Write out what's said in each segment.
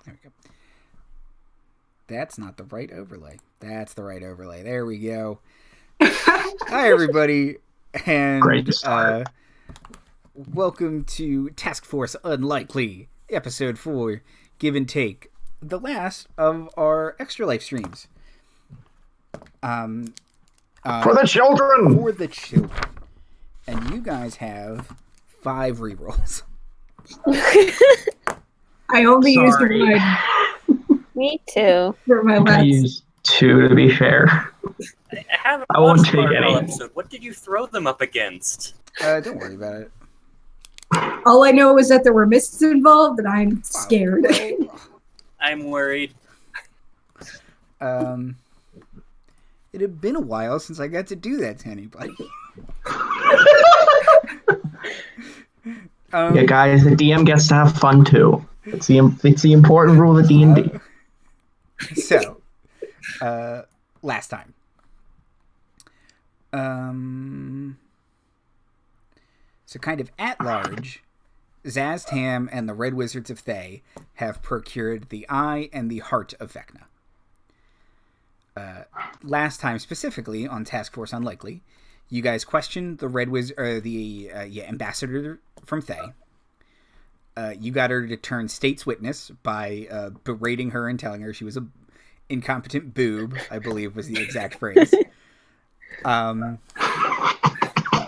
There we go. That's not the right overlay. That's the right overlay. There we go. Hi, everybody, and Great start. Welcome to Task Force Unlikely, Episode 4, Give and Take, the last of our Extra Life streams. For the children! For the children. And you guys have 5 rerolls. I only used one. Me too. For my I last. used 2 to be fair. I won't take any. Episode. What did you throw them up against? Don't worry about it. All I know is that there were mists involved, and I'm scared. I'm worried. It had been a while since I got to do that to anybody. Yeah, guys, the DM gets to have fun too. It's the important rule of D&D. So, last time. So kind of at large, Zaz Tam and the Red Wizards of Thay have procured the eye and the heart of Vecna. Last time, specifically on Task Force Unlikely, you guys questioned the Red Wizard, the ambassador from Thay. You got her to turn state's witness by berating her and telling her she was a incompetent boob, I believe was the exact phrase.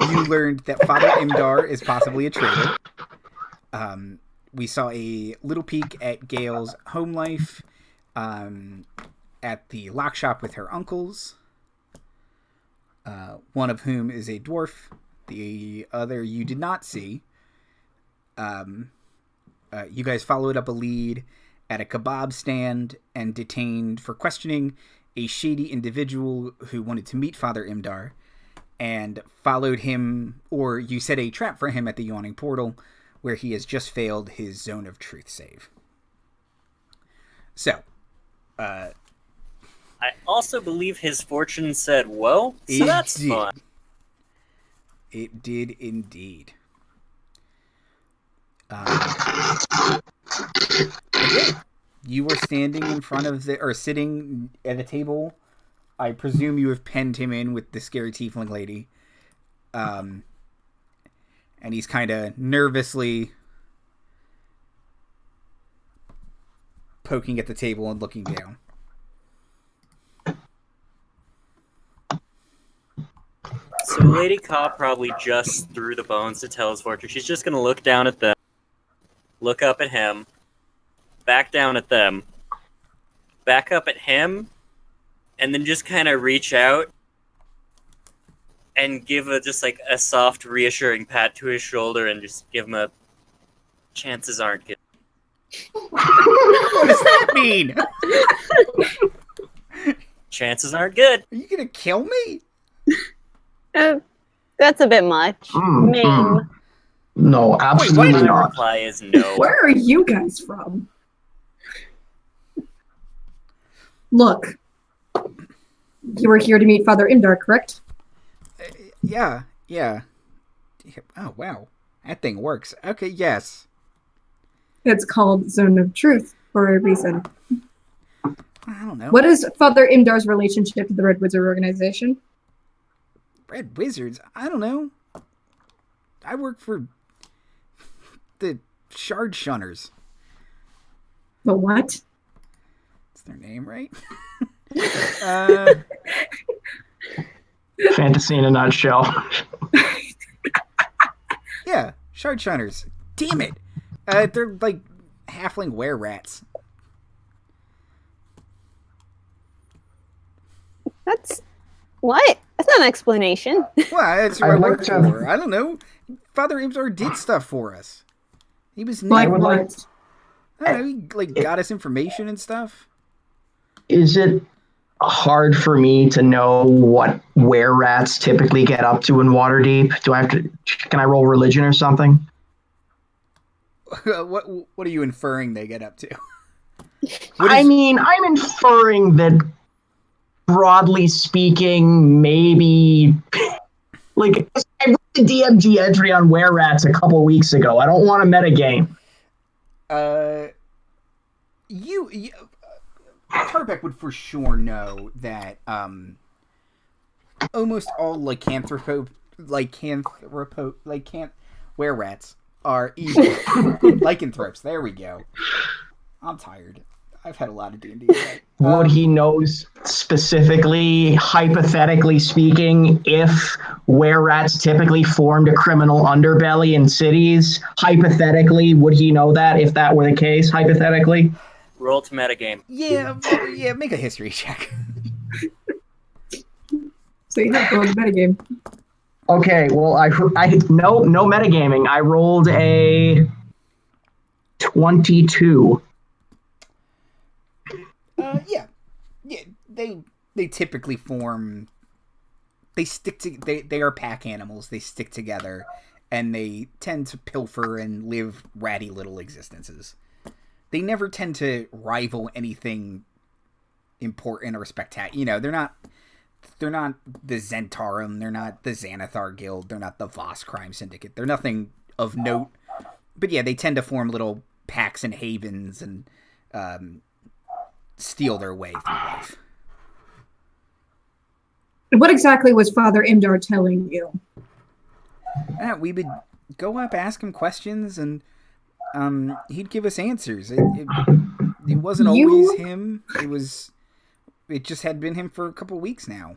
You learned that Father Imdar is possibly a traitor. We saw a little peek at Gayle's home life at the lock shop with her uncles, one of whom is a dwarf, the other you did not see. You guys followed up a lead at a kebab stand and detained for questioning a shady individual who wanted to meet Father Imdar, and followed him, or you set a trap for him at the Yawning Portal, where he has just failed his Zone of Truth save. So, I also believe his fortune said, well, so that's fun. It did indeed. You were standing in front of or sitting at a table. I presume you have penned him in with the scary tiefling lady. And he's kind of nervously poking at the table and looking down. So Lady Kaw probably just threw the bones to tell his fortune. She's just going to look down at them, look up at him, back down at them, back up at him, and then just kind of reach out and give just like a soft, reassuring pat to his shoulder and just give him a chances aren't good. What does that mean? Chances aren't good. Are you going to kill me? That's a bit much. Mame. No, absolutely My not. reply is no. Where are you guys from? Look, you were here to meet Father Imdar, correct? Yeah. Oh, wow. That thing works. Okay, yes. It's called Zone of Truth for a reason. I don't know. What is Father Imdar's relationship to the Red Wizard organization? Red Wizards? I don't know. I work for the Shard Shunners. The what? That's their name, right? Fantasy in a nutshell. Yeah, Shard Shunners. Damn it. They're like halfling were-rats. That's what? That's not an explanation. Well, that's who I I would work like to- for. I don't know. Father Imzar did stuff for us. He was Like neat. what? I don't know, he like got us information and stuff. Is it hard for me to know what were rats typically get up to in Waterdeep? Can I roll religion or something? What are you inferring they get up to? I'm inferring that, broadly speaking, maybe like I wrote the DMG entry on were rats a couple weeks ago. I don't want to metagame. you Tarbek would for sure know that almost all were-rats are evil. Lycanthropes. There we go. I'm tired. I've had a lot of D&D. Would he knows specifically, hypothetically speaking, if were-rats typically formed a criminal underbelly in cities? Hypothetically, would he know that if that were the case? Hypothetically, Roll to metagame. Yeah. Make a history check. So you have to roll the metagame. okay. Well, I no metagaming. I rolled a 22. Yeah. They typically form. They stick to. They are pack animals. They stick together, and they tend to pilfer and live ratty little existences. They never tend to rival anything important or spectacular. They're not the Zentarum. They're not the Xanathar Guild. They're not the Voss Crime Syndicate. They're nothing of note. But yeah, they tend to form little packs and havens and steal their way through life. What exactly was Father Imdar telling you? We would go up, ask him questions, and he'd give us answers. It wasn't always him. It just had been him for a couple weeks now.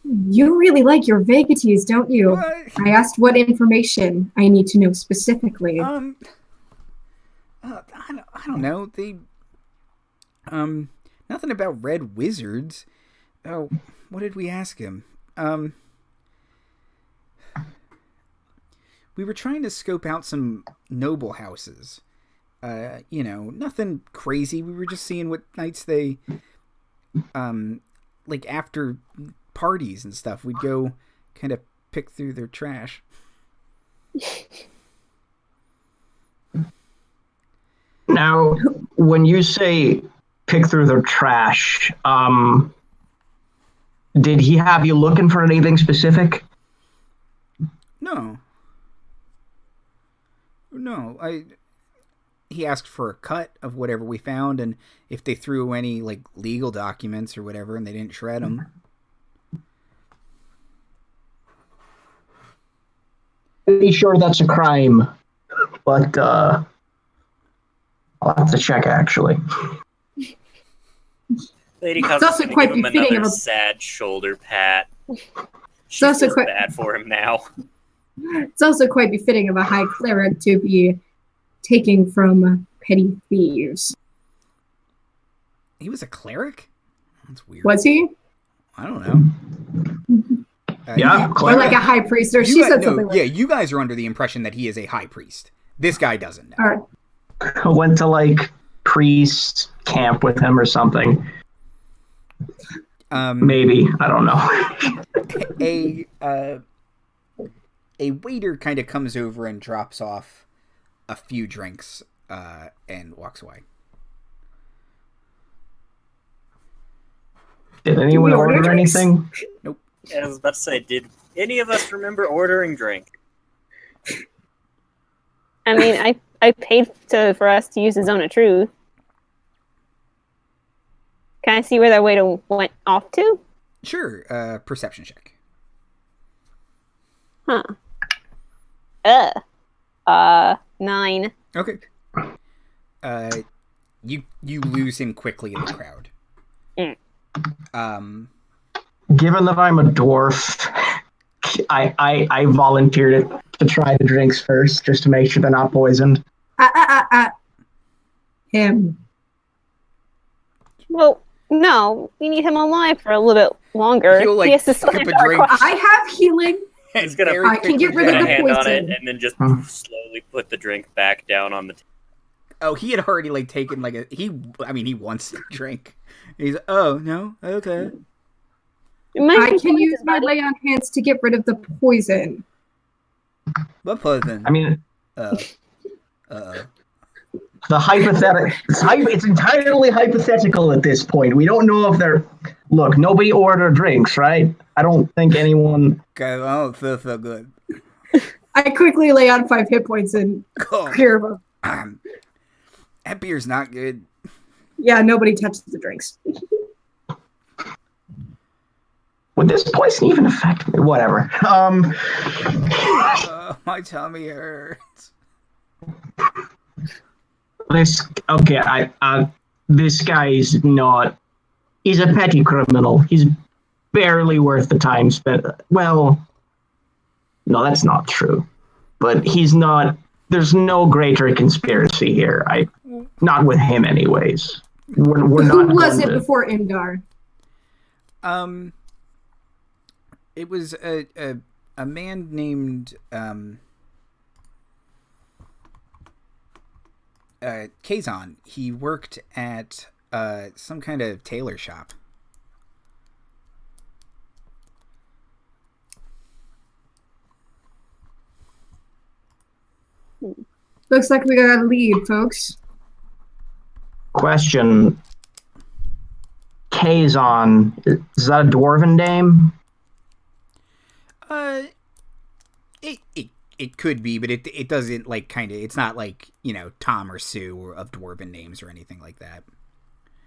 You really like your vagaries, don't you? I asked what information I need to know specifically. I don't know. Nothing about red wizards. Oh, what did we ask him? We were trying to scope out some noble houses. Nothing crazy. We were just seeing what nights they, after parties and stuff, we'd go kind of pick through their trash. Now, when you say pick through their trash, did he have you looking for anything specific? No. He asked for a cut of whatever we found, and if they threw any legal documents or whatever, and they didn't shred them. Pretty sure that's a crime, but I'll have to check actually. Lady Cub's also gonna quite give him befitting another of a- sad shoulder pat. She also feels quite- bad for him now. It's also quite befitting of a high cleric to be taking from petty thieves. He was a cleric? That's weird. Was he? I don't know. Yeah, Or like a high priest, or she said something like yeah, you guys are under the impression that he is a high priest. This guy doesn't know. All right. I went to priest camp with him or something. Maybe, I don't know. A waiter kind of comes over and drops off a few drinks and walks away. Did anyone order anything? Nope. I was about to say, did any of us remember ordering drink? I mean, I paid for us to use the Zone of Truth. Can I see where that waiter went off to? Sure. Perception check. Huh. 9. Okay. You lose him quickly in the crowd. Given that I'm a dwarf, I volunteered to try the drinks first, just to make sure they're not poisoned. Him. Well, no, we need him alive for a little bit longer. He'll, He has to skip a stand our drink. ground. I have healing. He's gonna I can get rid put of a the hand on poison. it and then just slowly put the drink back down on the table. Oh, he had already taken he wants to drink. He's oh no, okay. I can use my lay on hands to get rid of the poison. What poison? I mean, the hypothetical. It's entirely hypothetical at this point. We don't know if they're. Look, nobody ordered drinks, right? I don't think anyone. I don't feel so good. I quickly lay on 5 hit points and clear them. That beer's not good. Yeah, nobody touches the drinks. Would this poison even affect me? Whatever. My tummy hurts. This guy is not. He's a petty criminal. He's barely worth the time spent. Well, no, that's not true. But he's not. There's no greater conspiracy here. Not with him, anyways. We're not. Who was it before Imdar? It was a man named Kazon. He worked at some kind of tailor shop. Looks like we got a lead, folks. Question. Kazon, is that a dwarven name? It could be, but it doesn't it's not like, Tom or Sue of dwarven names or anything like that.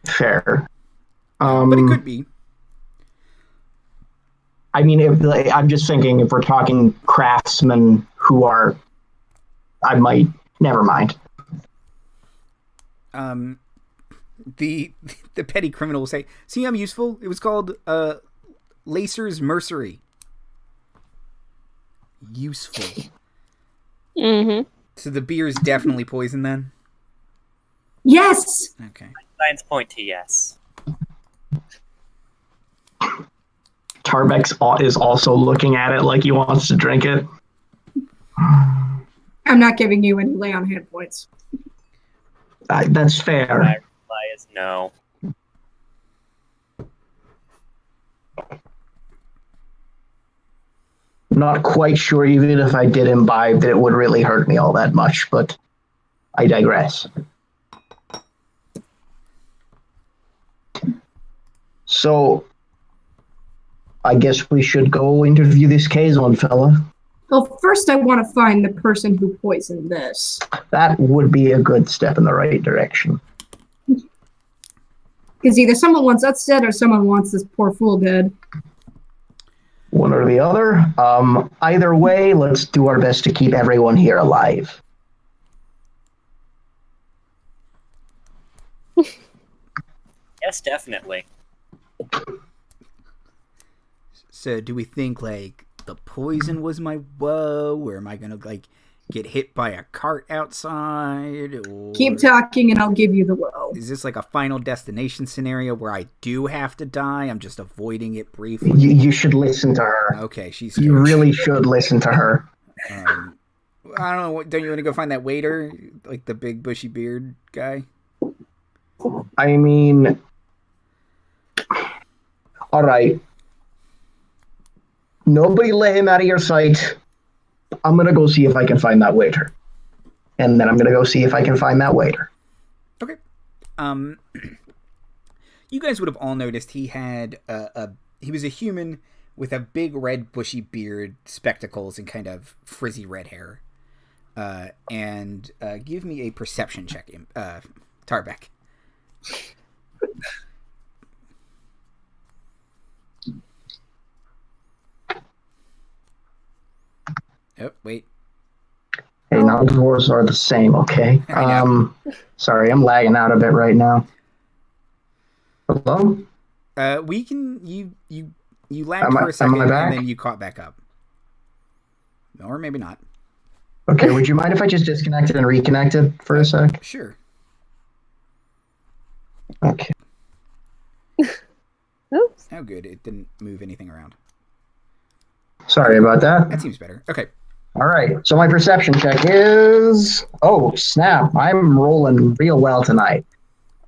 Fair. But it could be. I mean, I'm just thinking if we're talking craftsmen who are, I might, never mind. The petty criminal will say, "See, I'm useful. It was called Lacer's Mercery." Useful. Mm-hmm. So the beer is definitely poison then? Yes! Okay. Signs point to yes. Tarbek is also looking at it like he wants to drink it. I'm not giving you any lay on hand points. That's fair. My reply is no. Not quite sure, even if I did imbibe, that it would really hurt me all that much, but I digress. So, I guess we should go interview this Kazon fella. Well, first I want to find the person who poisoned this. That would be a good step in the right direction. Because either someone wants us dead or someone wants this poor fool dead. One or the other. Either way, let's do our best to keep everyone here alive. Yes, definitely. So do we think the poison was my woe, or am I gonna get hit by a cart outside? Or Keep talking and I'll give you the woe. is this a final destination scenario where I do have to die? I'm just avoiding it briefly. You should listen to her. Okay, she's You really should listen to her. I don't know. Don't you want to go find that waiter, the big bushy beard guy? I mean, all right. Nobody let him out of your sight. I'm going to go see if I can find that waiter. And then I'm going to go see if I can find that waiter. Okay. You guys would have all noticed he had he was a human with a big red bushy beard, spectacles, and kind of frizzy red hair. And give me a perception check, Tarbek. Oh, wait. Hey, non-dwarves are the same, okay? Sorry, I'm lagging out a bit right now. Hello? We can you lagged for a second and then you caught back up. Or maybe not. Okay, would you mind if I just disconnected and reconnected for a sec? Sure. Okay. Oops. Oh, good. It didn't move anything around. Sorry about that. That seems better. Okay. All right. So my perception check is... Oh, snap. I'm rolling real well tonight.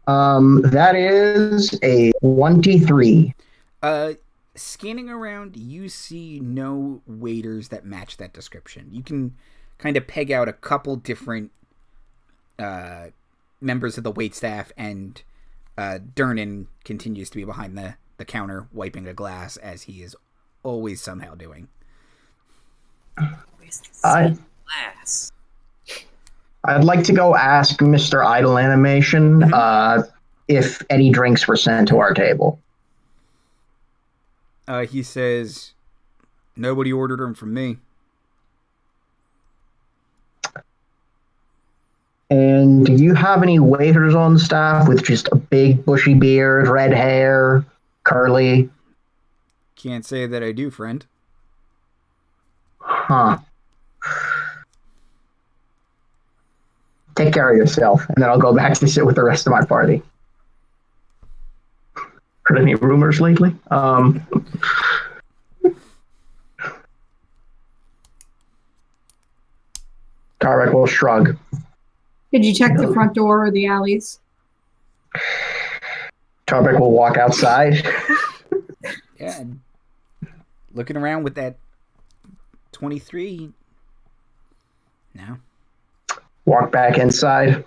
That is a 23. Scanning around, you see no waiters that match that description. You can kind of peg out a couple different members of the waitstaff, and Dernan continues to be behind the counter wiping a glass, as he is always somehow doing. Glass. I'd like to go ask Mr. Idle Animation if any drinks were sent to our table. He says, nobody ordered them from me. And do you have any waiters on staff with just a big bushy beard, red hair, curly? Can't say that I do, friend. Huh. Take care of yourself, and then I'll go back to sit with the rest of my party. Heard any rumors lately? Tarbek will shrug. Did you check the front door or the alleys? Tarbek will walk outside. Yeah. Looking around with that 23. No. Walk back inside.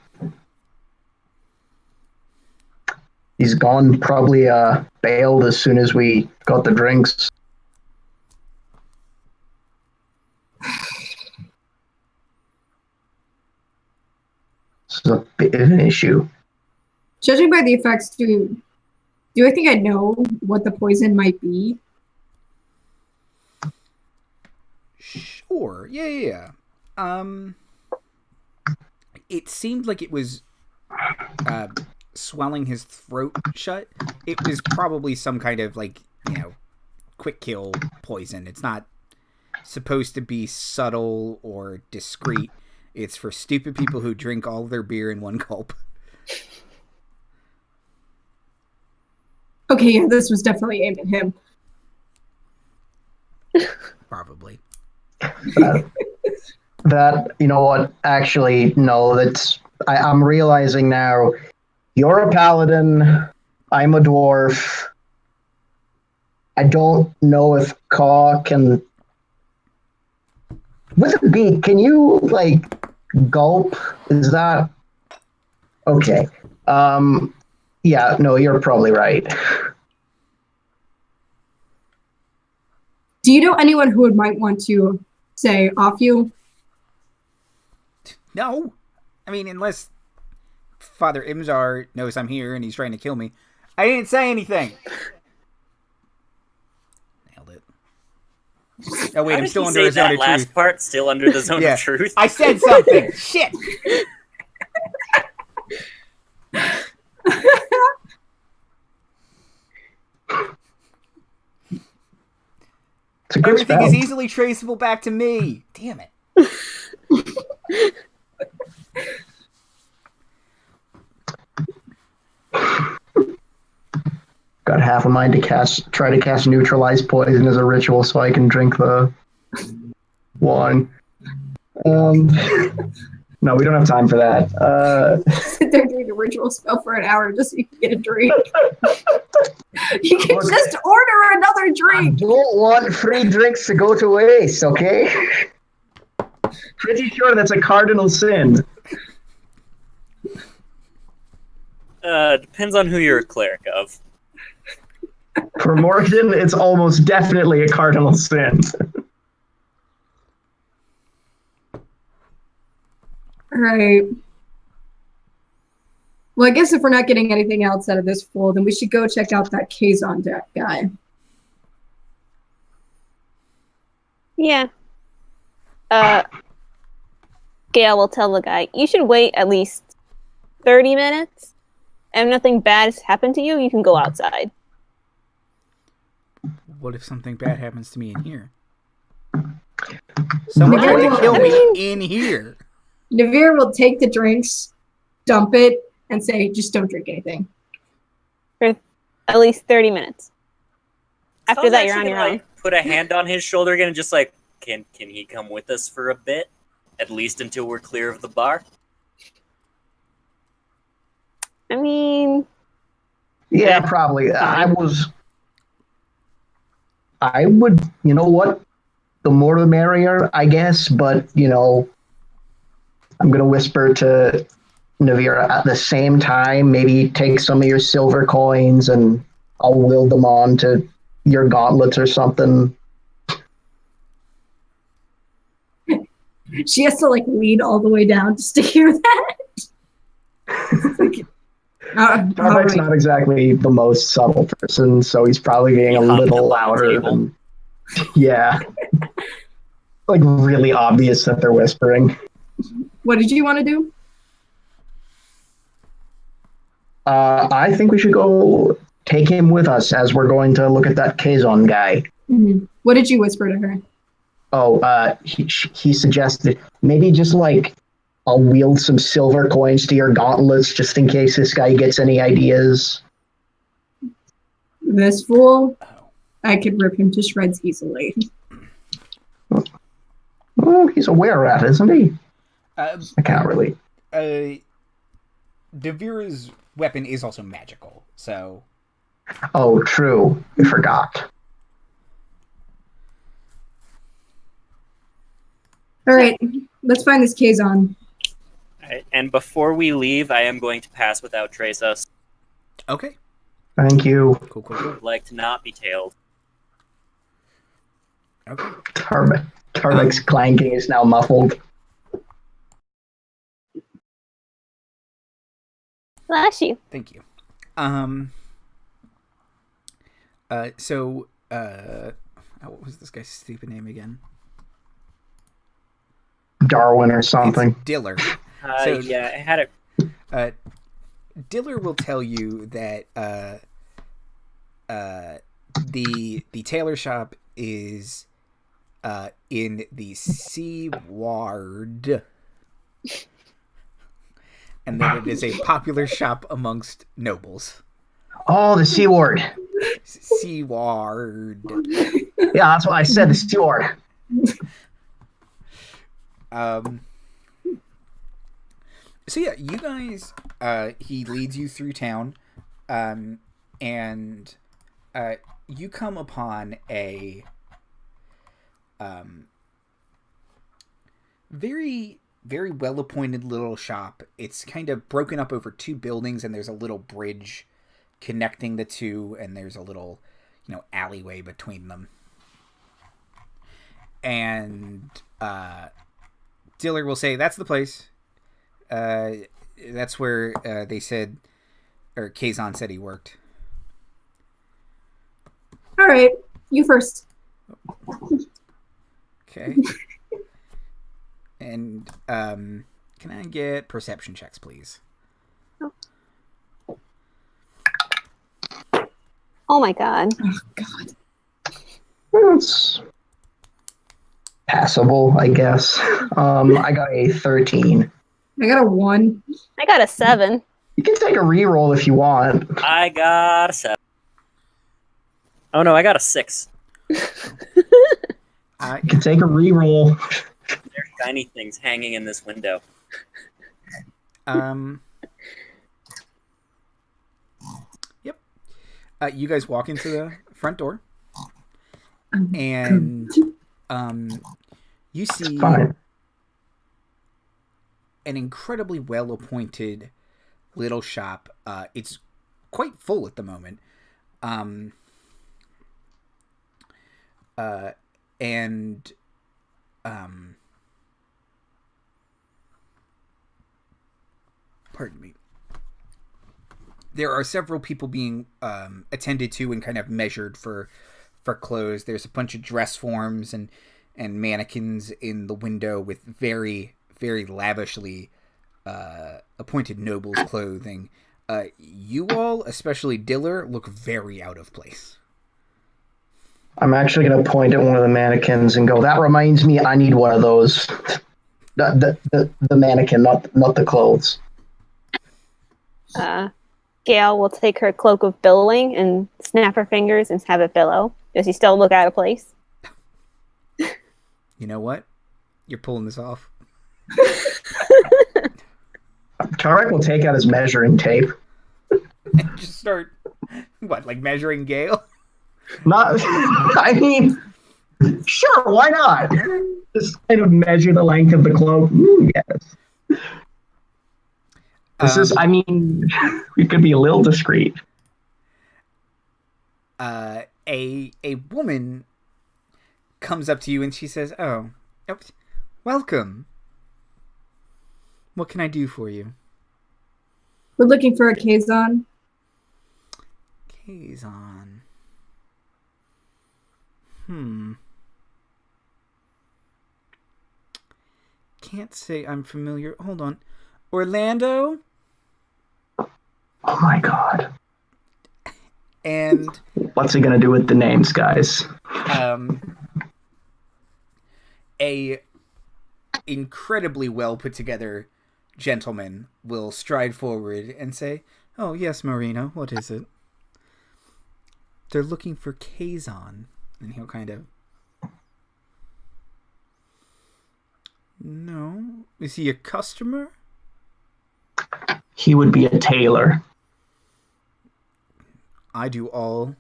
He's gone, probably bailed as soon as we got the drinks. This is a bit of an issue. Judging by the effects, do I think I know what the poison might be? Sure. Yeah. It seemed like it was swelling his throat shut. It was probably some kind of, like, quick kill poison. It's not supposed to be subtle or discreet. It's for stupid people who drink all of their beer in one gulp. Okay, yeah, this was definitely aimed at him. Probably. That, you know what, actually, no, I'm realizing now, you're a paladin, I'm a dwarf. I don't know if Kaw can... With a beak, can you, gulp? Is that... Okay. Yeah, no, you're probably right. Do you know anyone who might want to, say, off you? No. I mean, unless Father Imzar knows I'm here and he's trying to kill me. I didn't say anything. Nailed it. Oh, wait, I'm still under the zone of truth. Last part, still under the zone of truth? I said something. Shit. Everything is easily traceable back to me. Damn it. Got half a mind to try to cast neutralize poison as a ritual so I can drink the wine. No, we don't have time for that. Sit there doing a ritual spell for an hour just so you can get a drink. You can just order another drink. I don't want free drinks to go to waste, okay? Pretty sure that's a cardinal sin. Depends on who you're a cleric of. For Morgan, it's almost definitely a cardinal sin. All right. Well, I guess if we're not getting anything else out of this fool, then we should go check out that Kazon deck guy. Yeah. Gayle will tell the guy, you should wait at least 30 minutes. And if nothing bad has happened to you, you can go outside. What if something bad happens to me in here? Someone tried to kill me in here. Navira will take the drinks, dump it, and say, just don't drink anything. For at least 30 minutes. After that, you're on your own. Put a hand on his shoulder again and just can he come with us for a bit? At least until we're clear of the bar? I mean... Yeah, probably. I would, you know what? The more the merrier, I guess, but, I'm going to whisper to Navira at the same time, maybe take some of your silver coins and I'll wield them on to your gauntlets or something. She has to lean all the way down just to hear that. Tarbek's not exactly the most subtle person, so he's probably being He a hopped little up on the louder table. than. Yeah. Really obvious that they're whispering. What did you want to do? I think we should go take him with us as we're going to look at that Kazon guy. Mm-hmm. What did you whisper to her? Oh, he suggested maybe just I'll wield some silver coins to your gauntlets just in case this guy gets any ideas. This fool, I could rip him to shreds easily. Well, he's a were-rat, isn't he? I can't really. Navira's weapon is also magical, so. Oh, true. I forgot. All right, let's find this Kazon. Alright, and before we leave, I am going to pass without trace us. Okay. Thank you. Cool. I'd like to not be tailed. Okay. Tarbek's clanking is now muffled. Bless you. Thank you. What was this guy's stupid name again? Darwin or something. It's Diller. Yeah, I had it. Diller will tell you that the tailor shop is in the Sea Ward, and that it is a popular shop amongst nobles. Oh, the C Ward. Sea Ward. Yeah, that's what I said, the C Ward. So yeah, you guys, he leads you through town, and you come upon a very, very well-appointed little shop. It's kind of broken up over two buildings, and there's a little bridge connecting the two, and there's a little, alleyway between them. And Diller will say, "That's the place. That's where they said, or Kazon said he worked." All right, you first. Okay. And can I get perception checks, please? Oh my god. Oh God. It's passable, I guess. I got a 13. I got a 1. I got a 7. You can take a reroll if you want. I got a 7. Oh no, I got a 6. You can take a reroll. There's shiny things hanging in this window. Yep. You guys walk into the front door, and you see Fine. an incredibly well-appointed little shop. It's quite full at the moment. Pardon me. There are several people being attended to and kind of measured for clothes. There's a bunch of dress forms and mannequins in the window with very, very lavishly appointed nobles' clothing. You all, especially Diller, look very out of place. I'm actually going to point at one of the mannequins and go, that reminds me, I need one of those. The mannequin, not the clothes. Gayle will take her cloak of billowing and snap her fingers and have it billow. Does he still look out of place? You know what? You're pulling this off. Tarbek will take out his measuring tape. And just start, measuring Gayle? Not, I mean, sure, why not? Just kind of measure the length of the cloak. Yes. This is, I mean, we could be a little discreet. A woman comes up to you and she says, "Oh, Welcome. What can I do for you? We're looking for a Kazon. Kazon. Can't say I'm familiar. Hold on. Orlando? Oh my god. And What's he gonna do with the names, guys? a incredibly well put together gentleman will stride forward and say, "Oh yes, Marina, what is it?" They're looking for Kazon, and he'll kind of. No, is he a customer? He would be a tailor. I do all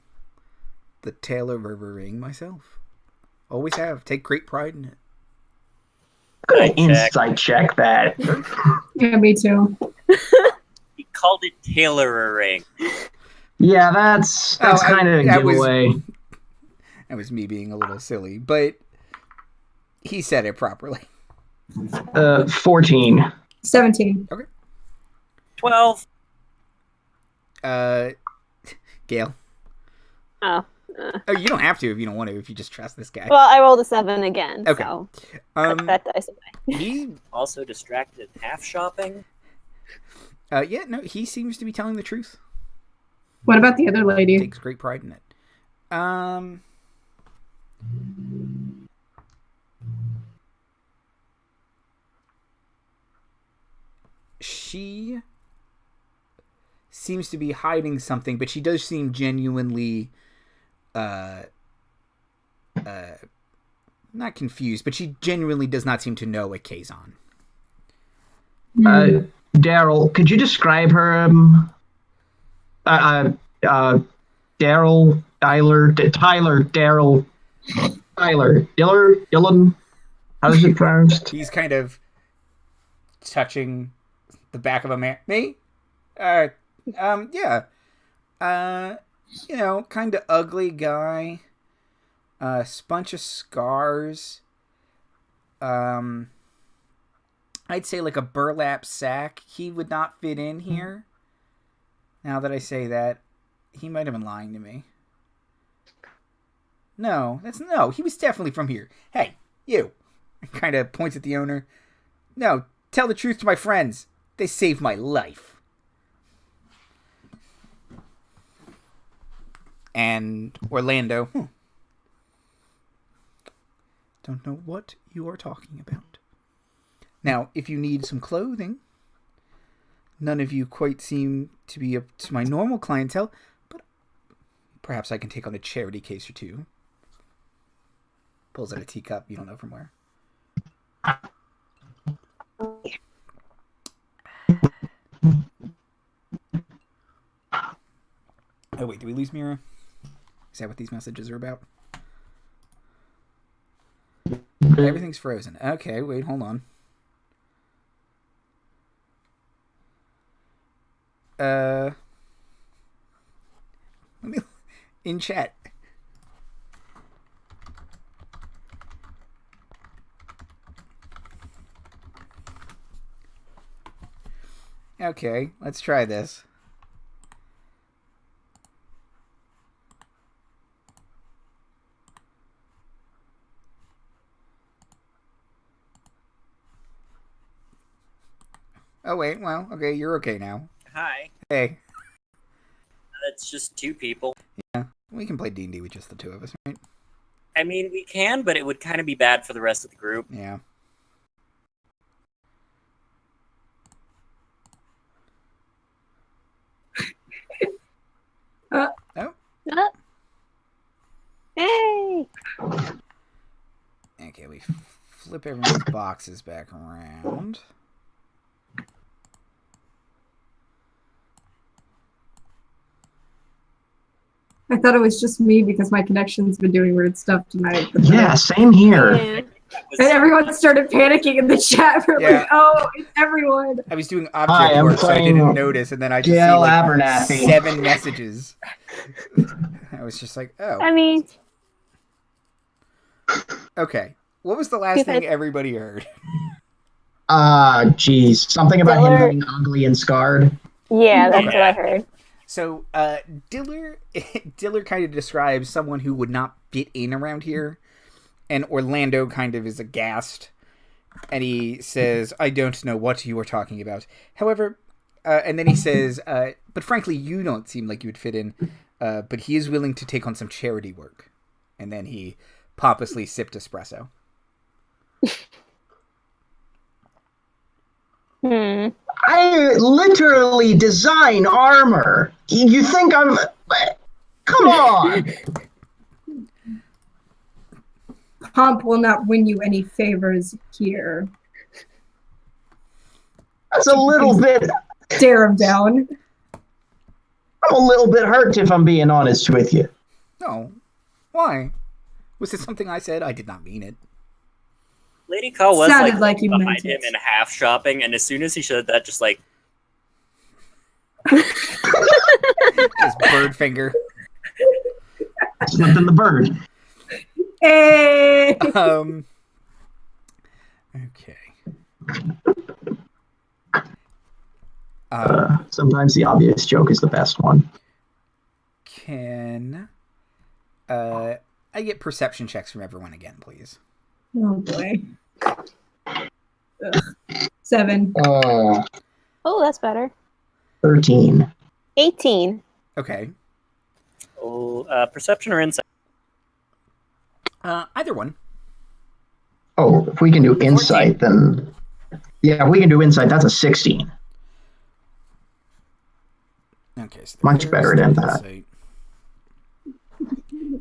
the tailoring myself. Always have. Take great pride in it. Gonna Check. insight check that. Yeah, me too. He called it tailoring. Yeah, that's kind of a giveaway. That was me being a little silly, but he said it properly. 14. 17. 12. Gail. Oh. Oh, you don't have to if you don't want to. If you just trust this guy. Well, I rolled a 7 again. Okay. So put that dice away. He. Also distracted and half shopping. Yeah. No. He seems to be telling the truth. What about the other lady? Takes great pride in it. She seems to be hiding something, but she does seem genuinely not confused, but she genuinely does not seem to know a Kazon. Daryl, could you describe her? Daryl, Dylan. How is it pronounced? He's kind of touching the back of a man. Me? Yeah. Kind of ugly guy. Bunch of scars. I'd say like a burlap sack. He would not fit in here. Now that I say that, he might have been lying to me. No, he was definitely from here. Hey, you. Kind of points at the owner. No, tell the truth to my friends. They saved my life. And Orlando. Don't know what you are talking about. Now, if you need some clothing, none of you quite seem to be up to my normal clientele, but perhaps I can take on a charity case or two. Pulls out a teacup, you don't know from where. Oh wait, did we lose Mira? Is that what these messages are about? Everything's frozen. Okay, wait, hold on. Let me in chat. Okay, let's try this. Oh wait, well, okay, you're okay now. Hi. Hey. That's just two people. Yeah, we can play D&D with just the two of us, right? I mean, we can, but it would kind of be bad for the rest of the group. Yeah. Oh. Hey! Okay, we flip everyone's boxes back around. I thought it was just me because my connection's been doing weird stuff tonight. Yeah, same here. Yeah. And everyone started panicking in the chat. We're like, oh, it's everyone. I was doing object work, so I didn't notice, and then I just see Gayle like Abernathy. 7 messages. I was just like, oh. I mean, Okay. What was the last thing everybody heard? Geez. Something about Diller. him being ugly and scarred. Yeah, that's Okay. what I heard. So, Diller kind of describes someone who would not fit in around here, and Orlando kind of is aghast, and he says, "I don't know what you are talking about. However," and then he says, "but frankly, you don't seem like you would fit in, but he is willing to take on some charity work." And then he pompously sipped espresso. I literally design armor. You think I'm... Come on! Pomp will not win you any favors here. That's a little bit... Stare him down. I'm a little bit hurt, if I'm being honest with you. No. Why? Was it something I said? I did not mean it. Lady Kaw was Sounded like you behind meant him it. and half shopping, and as soon as he showed that, just like, His bird finger. Slipped in the bird. Hey! Okay. Sometimes the obvious joke is the best one. Can I get perception checks from everyone again, please? Oh boy. Ugh. 7. Oh, that's better. 13. 18. Okay. perception or insight? Either one. Oh, if we can do insight, then... Yeah, if we can do insight, that's a 16. Okay. So Much better than that. insight.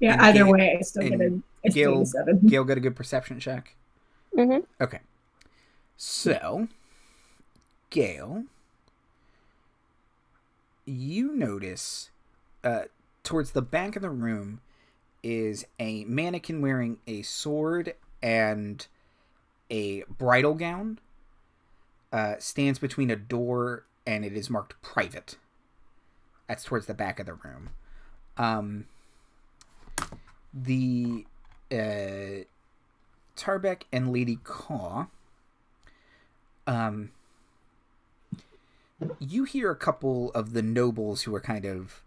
Yeah, And either Gayle- way, I still get and a Gayle, 7. Gayle got a good perception check. Mm-hmm. Okay. So, Gayle, you notice towards the back of the room is a mannequin wearing a sword and a bridal gown. Stands between a door and it is marked private. That's towards the back of the room. The Tarbek and Lady Kaw, you hear a couple of the nobles who are kind of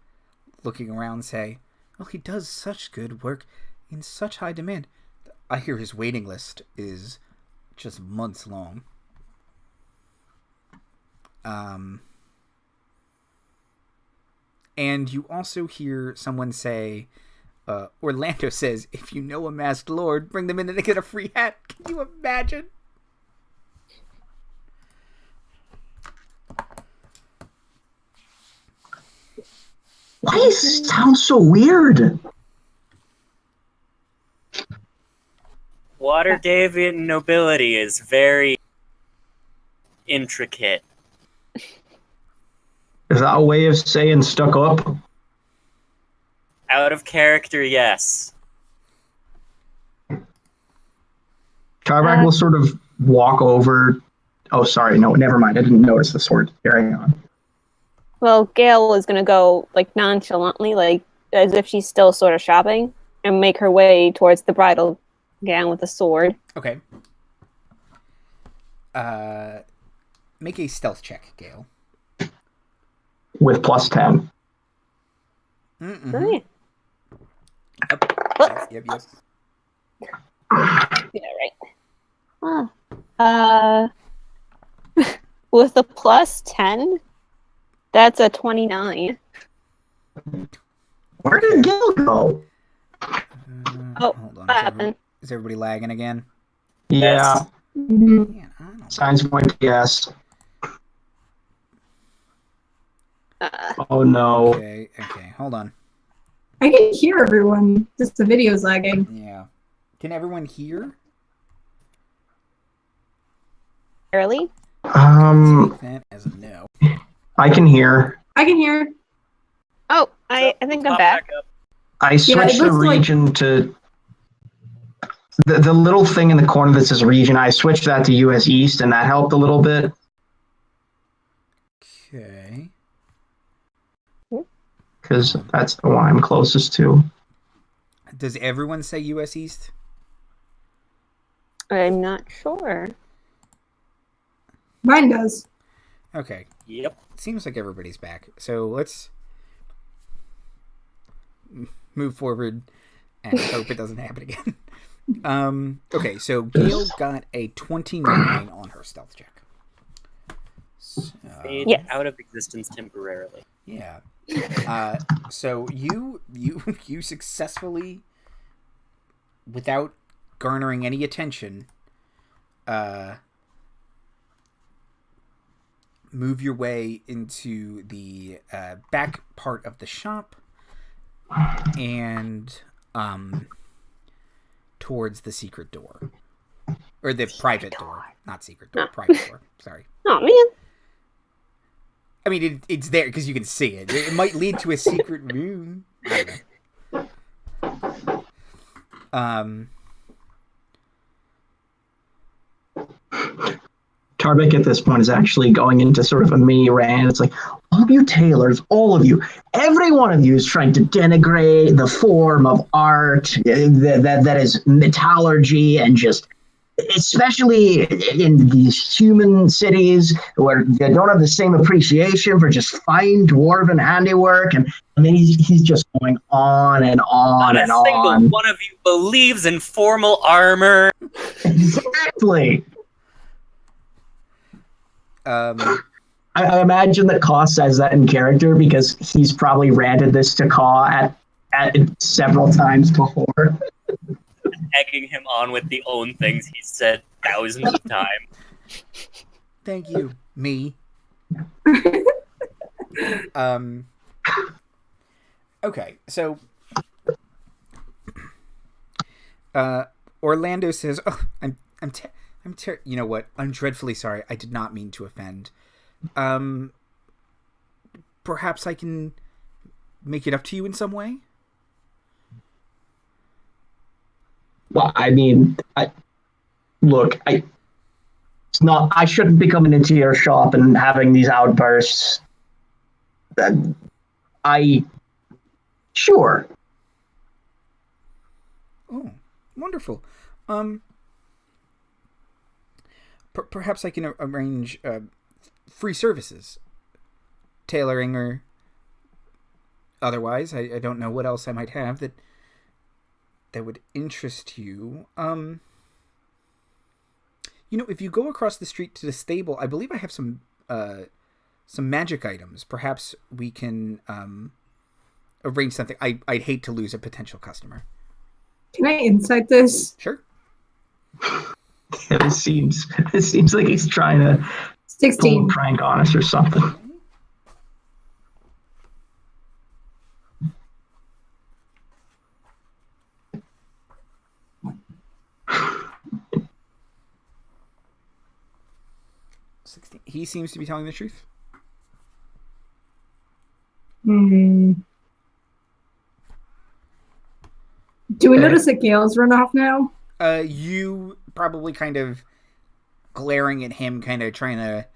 looking around say, "Oh, he does such good work in such high demand. I hear his waiting list is just months long." And you also hear someone say, Orlando says, "If you know a masked lord, bring them in and they get a free hat." Can you imagine? Why does it sound so weird? Water Davian nobility is very intricate. Is that a way of saying stuck up? Out of character, yes. Tarbek will sort of walk over. Oh, sorry. No, never mind. I didn't notice the sword. Carrying on. Well, Gayle is going to go, like, nonchalantly, like, as if she's still sort of shopping, and make her way towards the bridal gown with the sword. Okay. Make a stealth check, Gayle. With plus 10. Mm-hmm. Oh, yeah. Yep. Yeah, right. With a plus 10, that's a 29. Where did Gil go? Oh, Hold on. what happened? Is everybody lagging again? Yeah. Mhm. Man, I don't know. Signs point yes. Uh, Oh no. Okay. Hold on. I can hear everyone, just the video's lagging. Yeah. Can everyone hear? early? Take that as a no. I can hear. I can hear. Oh, I think I'm Pop back. up. I switched the looks like- region to the little thing in the corner that says region. I switched that to US East, and that helped a little bit. Okay. Because that's the one I'm closest to. Does everyone say U.S. East? I'm not sure. Mine does. Okay. Yep. Seems like everybody's back. So let's move forward and hope it doesn't happen again. Okay, so Gayle got a 29 on her stealth check. So, Fade Yes. out of existence temporarily. yeah. So you successfully, without garnering any attention, move your way into the back part of the shop and towards the secret door. Or the private door. Not secret door, private door. Sorry. Oh man. I mean, it's there because you can see it. It might lead to a secret room. I don't know. Tarbek at this point is actually going into sort of a mini rant. It's like, all of you tailors, all of you, every one of you is trying to denigrate the form of art that is metallurgy, and just, especially in these human cities where they don't have the same appreciation for just fine dwarven handiwork. And then he's just going on and on Not and a single on. one of you believes in formal armor. Exactly. I imagine that Kaw says that in character because he's probably ranted this to Kaw at several times before. Egging him on with the own things he said thousands of times. Thank you, me. Okay, so Orlando says, "Oh, you know what? I'm dreadfully sorry. I did not mean to offend. Perhaps I can make it up to you in some way?" Well, I mean, I shouldn't be coming into your shop and having these outbursts. Sure. Oh, wonderful. Perhaps I can arrange free services, tailoring or otherwise. I don't know what else I might have that would interest you. If you go across the street to the stable, I believe I have some magic items. Perhaps we can arrange something. I'd hate to lose a potential customer. Can I insight this? Sure. It seems like he's trying to pull a 16. prank on us or something. He seems to be telling the truth. Do we notice that Gale's run off now? You probably kind of glaring at him, kind of trying to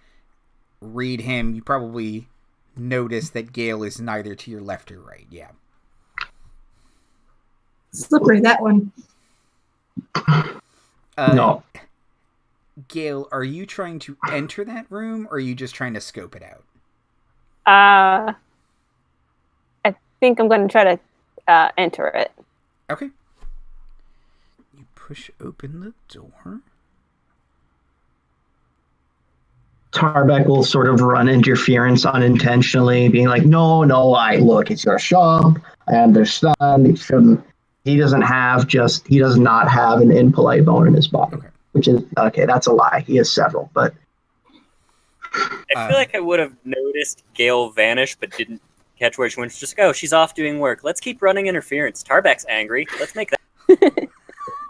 read him. You probably notice that Gayle is neither to your left or right. Yeah. Slippery, that one. No. Gayle, are you trying to enter that room, or are you just trying to scope it out? I think I'm going to try to enter it. Okay. You push open the door. Tarbek will sort of run interference unintentionally, being like, no, look, it's your shop. I understand. He does not have an impolite bone in his body. Okay. Which is, okay, that's a lie. He has several, but... I feel like I would have noticed Gayle vanish, but didn't catch where she went. Just go. She's off doing work. Let's keep running interference. Tarbek's angry. Let's make that.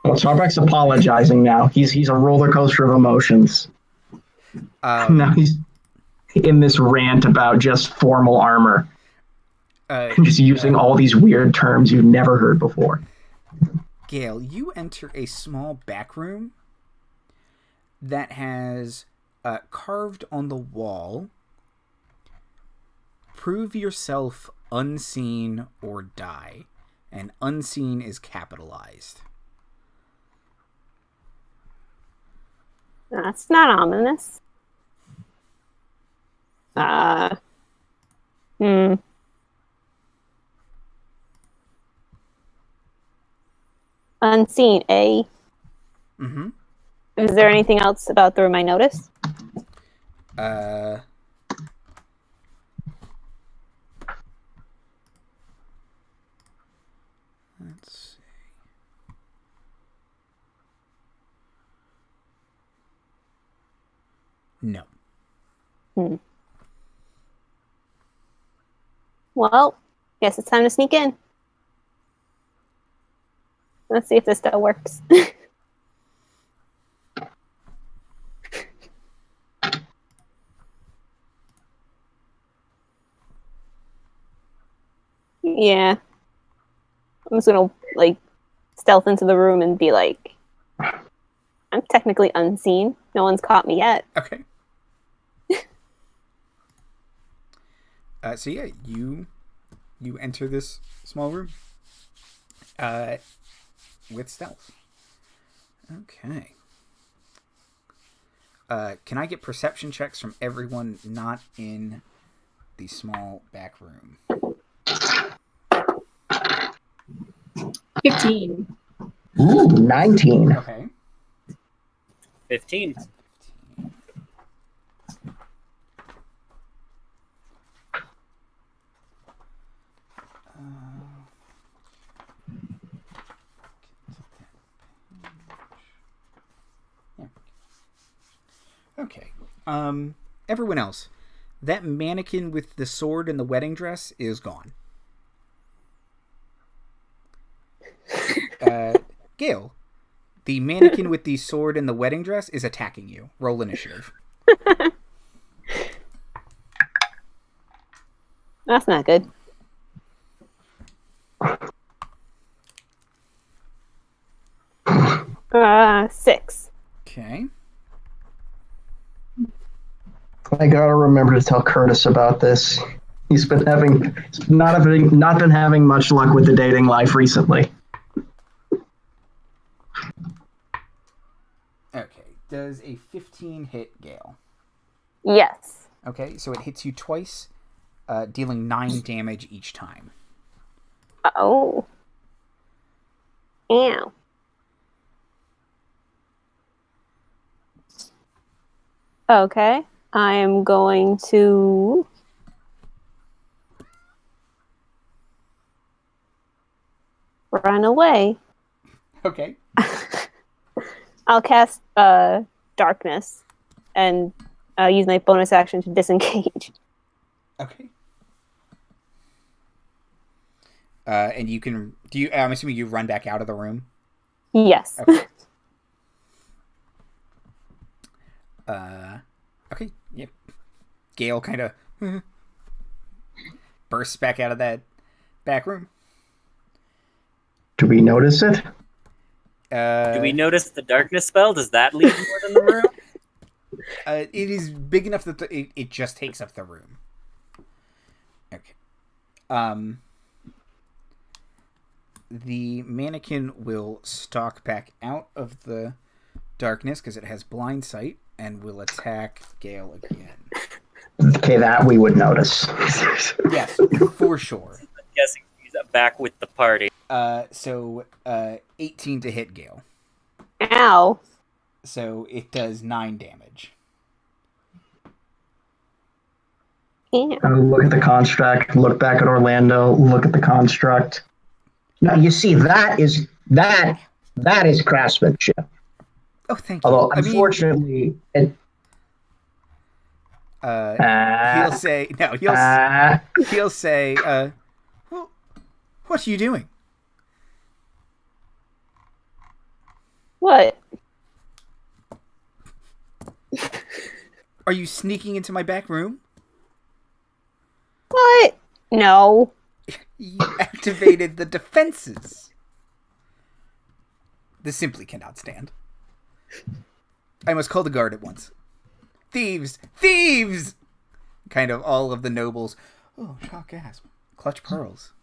Well, Tarbek's apologizing now. He's a roller coaster of emotions. Now he's in this rant about just formal armor. And just using all these weird terms you've never heard before. Gayle, you enter a small back room that has carved on the wall, "Prove yourself unseen or die." And unseen is capitalized. That's not ominous. Unseen, eh? Mm-hmm. Is there anything else about the room I noticed? Let's see. No. Well, guess it's time to sneak in. Let's see if this still works. Yeah. I'm just gonna, stealth into the room and be like, I'm technically unseen. No one's caught me yet. Okay. So yeah, you enter this small room with stealth. Okay. Can I get perception checks from everyone not in the small back room? 15. Ooh, 19. Okay. 15. Okay. Everyone else, that mannequin with the sword and the wedding dress is gone. Gayle, the mannequin with the sword and the wedding dress is attacking you. Roll initiative. That's not good. 6. Okay. I gotta remember to tell Curtis about this. He's been not been having much luck with the dating life recently. Okay. Does a 15 hit Gayle? Yes. Okay, so it hits you twice, dealing 9 damage each time. Oh. Ow. Okay. I am going to run away. Okay. I'll cast darkness and use my bonus action to disengage. Okay. And you can I'm assuming you run back out of the room? Yes. Okay. Okay, yep. Gayle kind of bursts back out of that back room. Do we notice it? Do we notice the darkness spell? Does that leave more than the room? It is big enough that it just takes up the room. Okay. The mannequin will stalk back out of the darkness because it has blind sight and will attack Gayle again. Okay, that we would notice. Yes, for sure. I'm guessing he's back with the party. So 18 to hit Gayle. Ow. So it does 9 damage. Ow. Look at the construct. Look back at Orlando. Look at the construct. Now you see that is craftsmanship. Oh, thank you. Although unfortunately, he'll say no. He'll say, well, what are you doing? What? Are you sneaking into my back room? What? No. You activated the defenses. This simply cannot stand. I must call the guard at once. Thieves! Thieves! Kind of all of the nobles. Oh, shock gasp. Clutch pearls.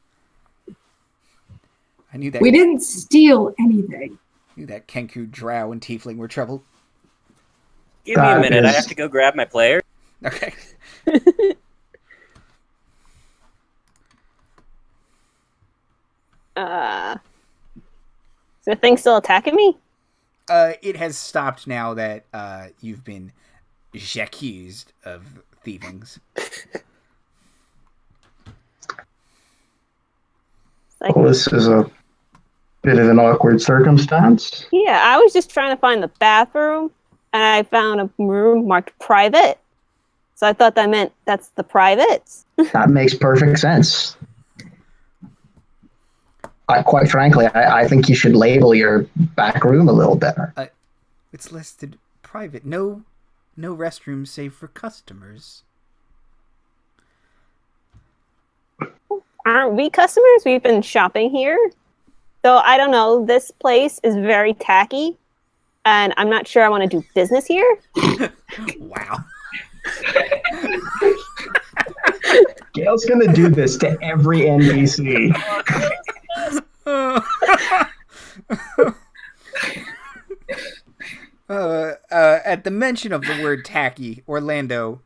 I knew that. We didn't steal anything. Knew that Kenku, Drow, and Tiefling were trouble. Give me a minute. I have to go grab my player. Okay. Is the thing still attacking me? It has stopped now that you've been accused of thievings. Like, Well, this is a bit of an awkward circumstance. yeah, I was just trying to find the bathroom, and I found a room marked private. So I thought that meant that's the privates. That makes perfect sense. Quite frankly, I think you should label your back room a little better. It's listed private. No restrooms save for customers. Aren't we customers? We've been shopping here. So I don't know. This place is very tacky, and I'm not sure I want to do business here. Wow. Gayle's gonna do this to every NPC. At the mention of the word tacky, Orlando.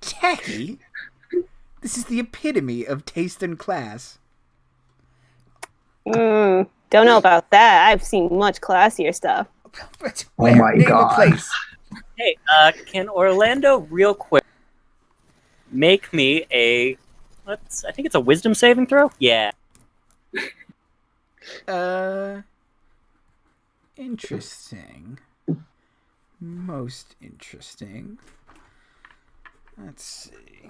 Tacky? This is the epitome of taste and class. Don't know about that. I've seen much classier stuff. But Oh where? my Name God. a place. Hey, can Orlando real quick make me a I think it's a wisdom saving throw? Yeah. Interesting. Most interesting. Let's see.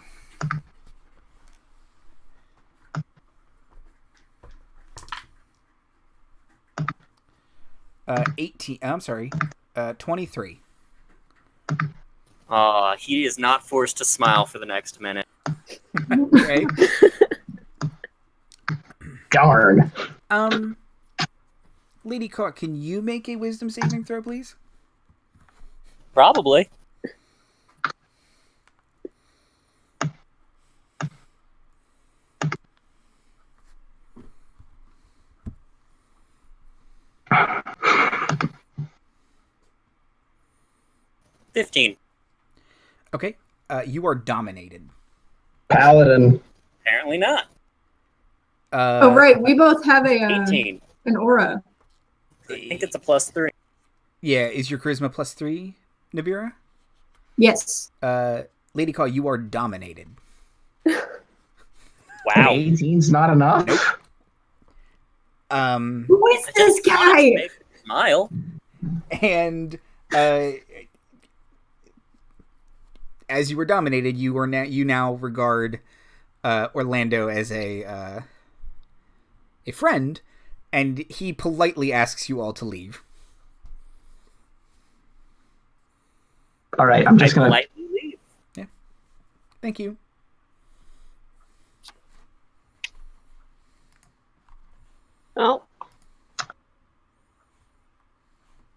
Uh, 18. I'm sorry. 23. He is not forced to smile for the next minute. Okay. Darn. Lady Kaw, can you make a wisdom saving throw, please? Probably. $15. Okay. You are dominated. Paladin. Apparently not. Oh, right. We both have 18. an aura. I think it's a +3. Yeah, is your charisma +3, Navira? Yes. Lady Kaw, you are dominated. Wow. 18's not enough? Nope. Who is this guy? Make me smile. And as you were dominated, you now regard Orlando as a friend, and he politely asks you all to leave. All right, I'm just I gonna. politely leave. Thank you. Oh.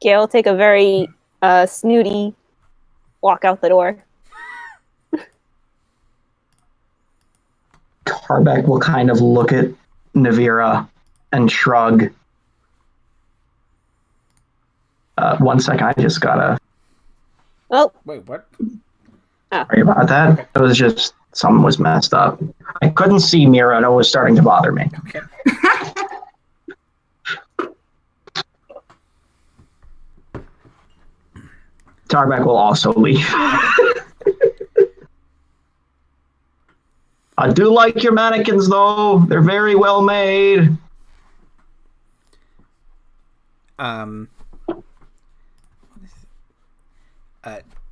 Gayle will take a very snooty walk out the door. Tarbek will kind of look at Navira and shrug. 1 second, I just gotta. Oh, Wait, what? Sorry about that. It was just something was messed up. I couldn't see Mira, and it was starting to bother me. Okay. Tarbek will also leave. I do like your mannequins, though. They're very well made.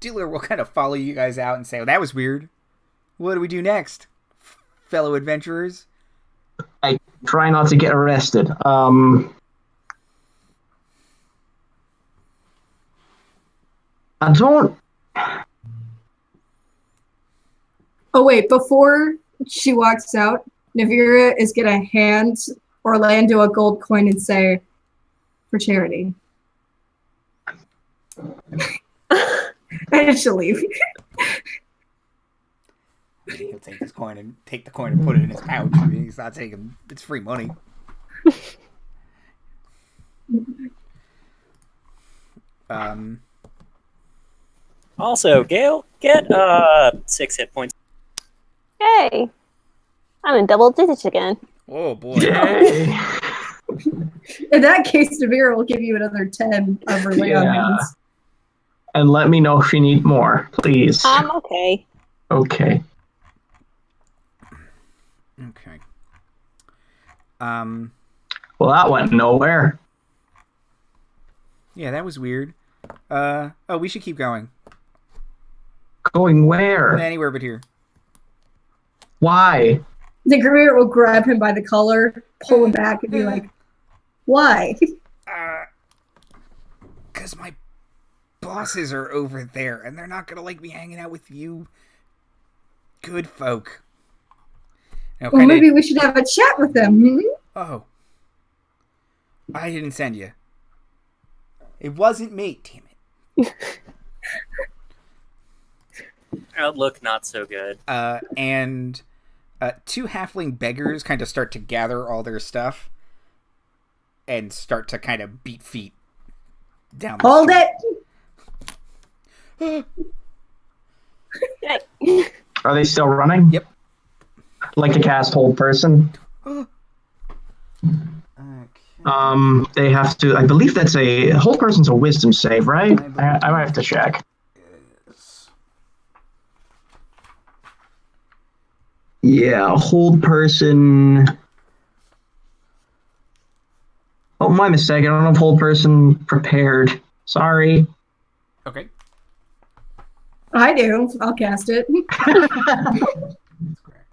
Dealer will kind of follow you guys out and say, "Well, that was weird. What do we do next, fellow adventurers?" I try not to get arrested. I don't. Oh, wait. Before she walks out, Navira is going to hand Orlando a gold coin and say, for charity. And she'll leave. He'll take his coin and take the coin and put it in his pouch. I mean, he's not taking. It's free money. Also, Gayle, get 6 hit points. Hey, I'm in double digits again. Oh boy. Yay. In that case, Navira will give you another 10 of her lay on Yeah. hands. And let me know if you need more, please. I'm okay. Okay. Okay. Well, that went nowhere. Yeah, that was weird. We should keep going. Going where? Anywhere but here. Why? The Navira will grab him by the collar, pull him back, and be like, "Why?" Because my bosses are over there, and they're not gonna like me hanging out with you good folk. Well, maybe we should have a chat with them. Hmm? Oh. I didn't send you. It wasn't me, damn it. Outlook not so good. And two halfling beggars kind of start to gather all their stuff and start to kind of beat feet down the Hold street. it! Are they still running? Yep. Like to cast Hold Person? Okay. They have to. I believe that's a Hold Person's a Wisdom save, right? I might have to check. Yeah, Hold Person. Oh, my mistake. I don't have Hold Person prepared. Sorry. Okay. I do. I'll cast it. That's correct.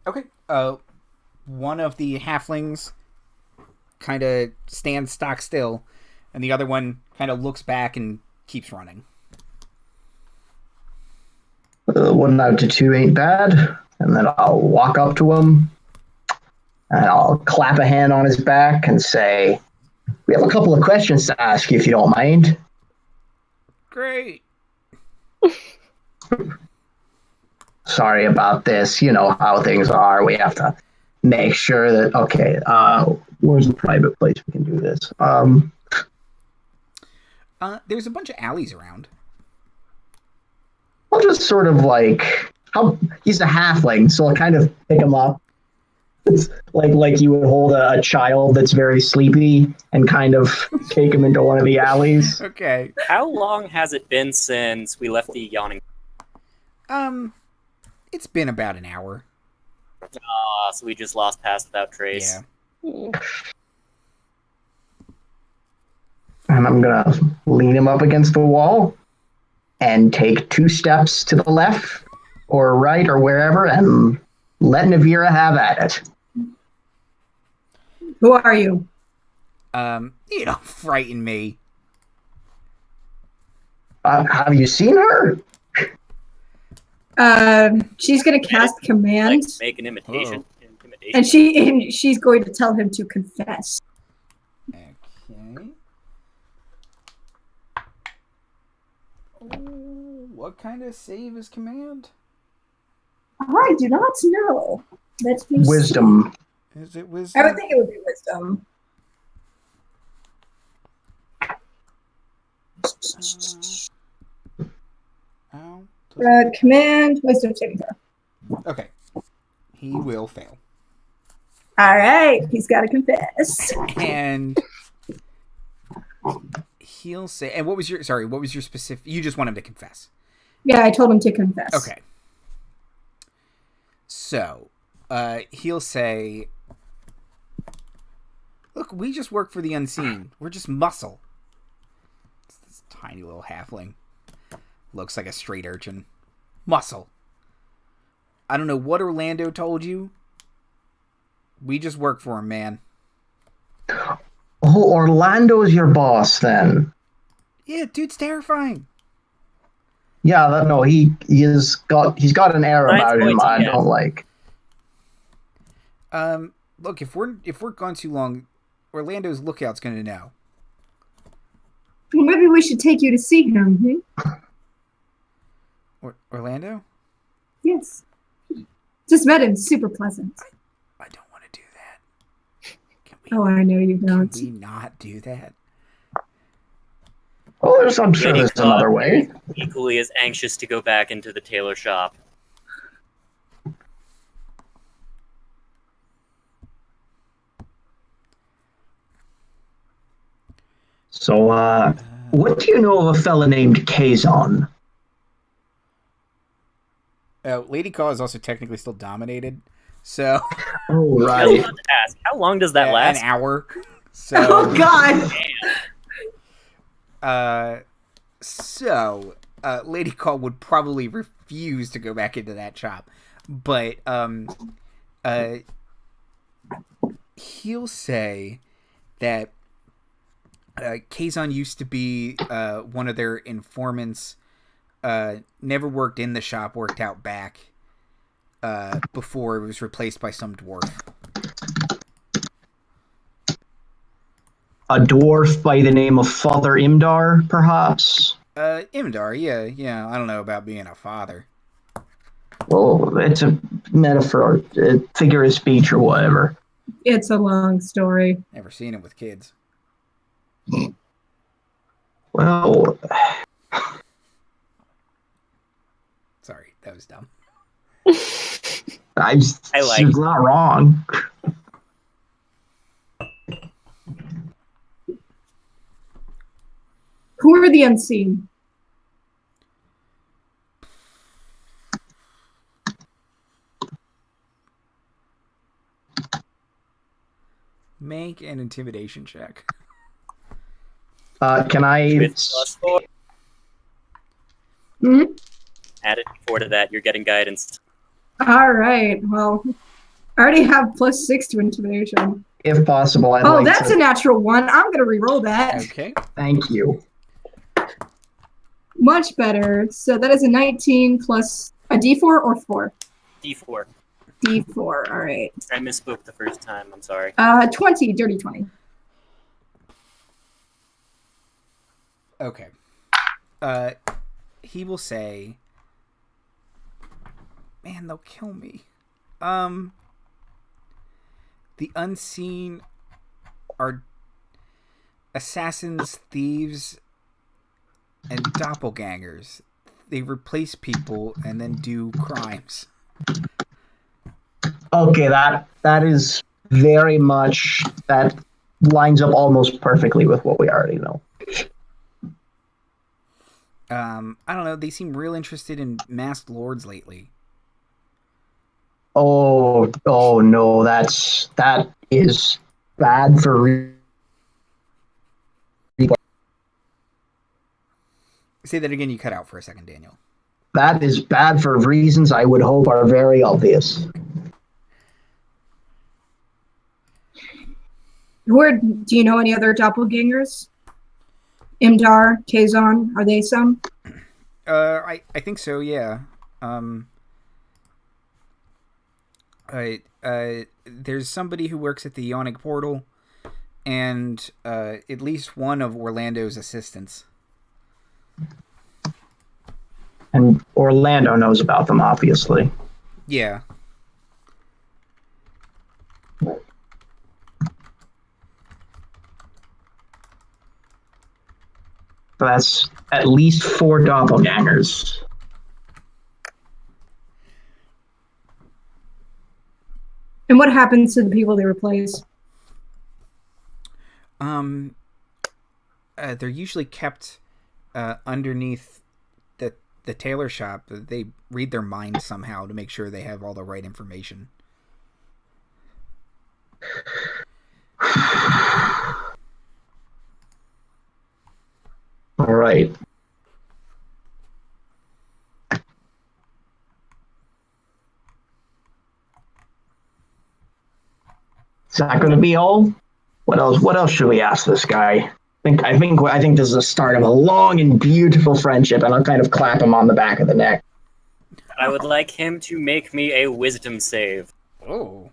Okay. One of the halflings kind of stands stock still, and the other one kind of looks back and keeps running. 1 out of 2 ain't bad. And then I'll walk up to him and I'll clap a hand on his back and say, "We have a couple of questions to ask you if you don't mind." Great. Sorry about this. You know how things are. We have to make sure that, okay, where's a private place we can do this? There's a bunch of alleys around. I'll just sort of like, he's a halfling, so I'll kind of pick him up. It's like you would hold a child that's very sleepy and kind of take him into one of the alleys. Okay. How long has it been since we left the yawning? It's been about an hour. So we just lost Pass Without Trace. Yeah. And I'm gonna lean him up against the wall and take 2 steps to the left or right or wherever and let Navira have at it. Who are you? You don't frighten me. Have you seen her? She's gonna cast command, Like, make an imitation. Intimidation. and she's going to tell him to confess. Okay. Oh, what kind of save is command? I do not know. Let's be Wisdom. Is it wisdom? I would think it would be wisdom. Command, wisdom saving throw. Okay. He will fail. All right, he's got to confess. And he'll say, and what was your specific, you just want him to confess. Yeah, I told him to confess. Okay. So, he'll say, "Look, we just work for the unseen. We're just muscle." It's this tiny little halfling. Looks like a straight urchin. Muscle. I don't know what Orlando told you. We just work for him, man. Oh, Orlando's your boss then. Yeah, dude's terrifying. Yeah, no, he's got an air Nice about him point, I yeah. don't like. Look, if we're gone too long, Orlando's lookout's gonna know. Well, maybe we should take you to see him. Hmm? Orlando? Yes. Just met him. Super pleasant. I don't want to do that. Can Oh, I know you can don't. we not do that? Oh, I'm sure Lady there's Kaw another way. equally as anxious to go back into the tailor shop. So, what do you know of a fella named Kazon? Lady Kaw is also technically still dominated, so Oh, I was right. about to ask, how long does that an last? hour. So, Oh God! Lady Kaw would probably refuse to go back into that shop, but he'll say that Kazon used to be one of their informants. Never worked in the shop, worked out back before it was replaced by some dwarf. A dwarf by the name of Father Imdar, perhaps? Imdar, yeah. I don't know about being a father. Well, it's a metaphor, a figure of speech, or whatever. It's a long story. Never seen him with kids. Well, Sorry, that was dumb. I like she's not wrong. Who are the unseen? Make an intimidation check. Can I? with +4. Hmm? Added 4 to that, you're getting guidance. All right. Well, I already have +6 to intimidation. If possible, I'd Oh, like that's to. a natural one. I'm gonna re-roll that. Okay. Thank you. Much better. So that is a 19 plus a D4 or 4? D4. D4. All right. I misspoke the first time, I'm sorry. 20, dirty 20. Okay. He will say, man, they'll kill me. The unseen are assassins, thieves, and doppelgangers. They replace people and then do crimes. Okay, that is very much, that lines up almost perfectly with what we already know. I don't know. They seem real interested in masked lords lately. Oh no, that is bad for. Say that again. You cut out for a second, Daniel. That is bad for reasons I would hope are very obvious. Do you know any other doppelgangers? Imdar, Kazon, are they some? I think so. Yeah. There's somebody who works at the Yonic portal, and at least one of Orlando's assistants. And Orlando knows about them, obviously. Yeah. That's at least 4 doppelgangers. And what happens to the people they replace? They're usually kept underneath the tailor shop. They read their minds somehow to make sure they have all the right information. All right. Is that going to be all? What else? What else should we ask this guy? I think this is the start of a long and beautiful friendship, and I'll kind of clap him on the back of the neck. I would like him to make me a wisdom save. Oh.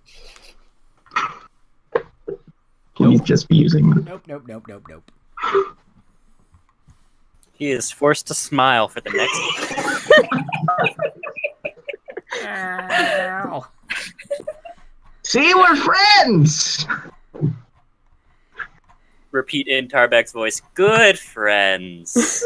He's just be using them. Nope. He is forced to smile for the next. Ow. See, we're friends. repeat in Tarbek's voice, good friends.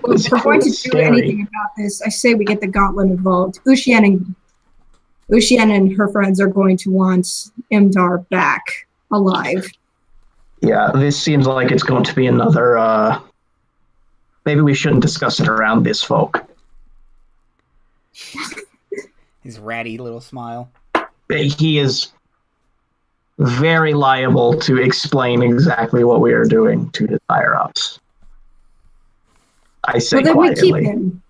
Well, if we're going to do anything about this, I say we get the gauntlet involved. Ushien and her friends are going to want Imdar back alive. Yeah, this seems like it's going to be another, maybe we shouldn't discuss it around this folk. His ratty little smile. He is very liable to explain exactly what we are doing to his higher-ups. I say Well, then quietly. we keep him.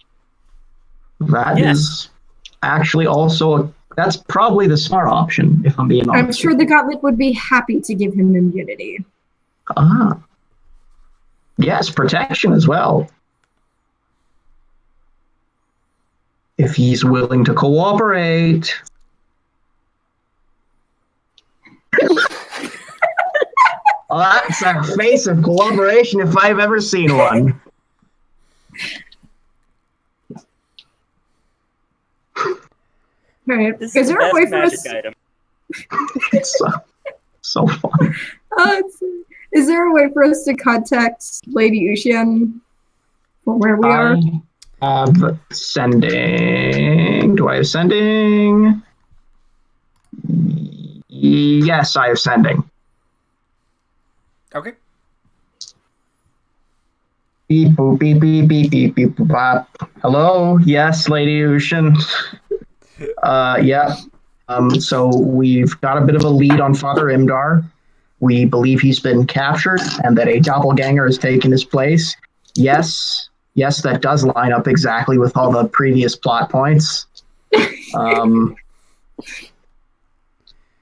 That is actually also that's probably the smart option, if I'm being honest. I'm sure the gauntlet would be happy to give him immunity. Yes, protection as well. If he's willing to cooperate. Well, that's a face of cooperation if I've ever seen one. Right. This Is there a way for magic us? item. It's so fun. Is there a way for us to contact Lady Ushien from where we are? I have sending. Do I have sending? Yes, I have sending. Okay. Beep boop beep beep beep beep beep boop bop. Hello, yes, Lady Ocean. Yeah. So we've got a bit of a lead on Father Imdar. We believe he's been captured and that a doppelganger has taken his place. Yes, that does line up exactly with all the previous plot points.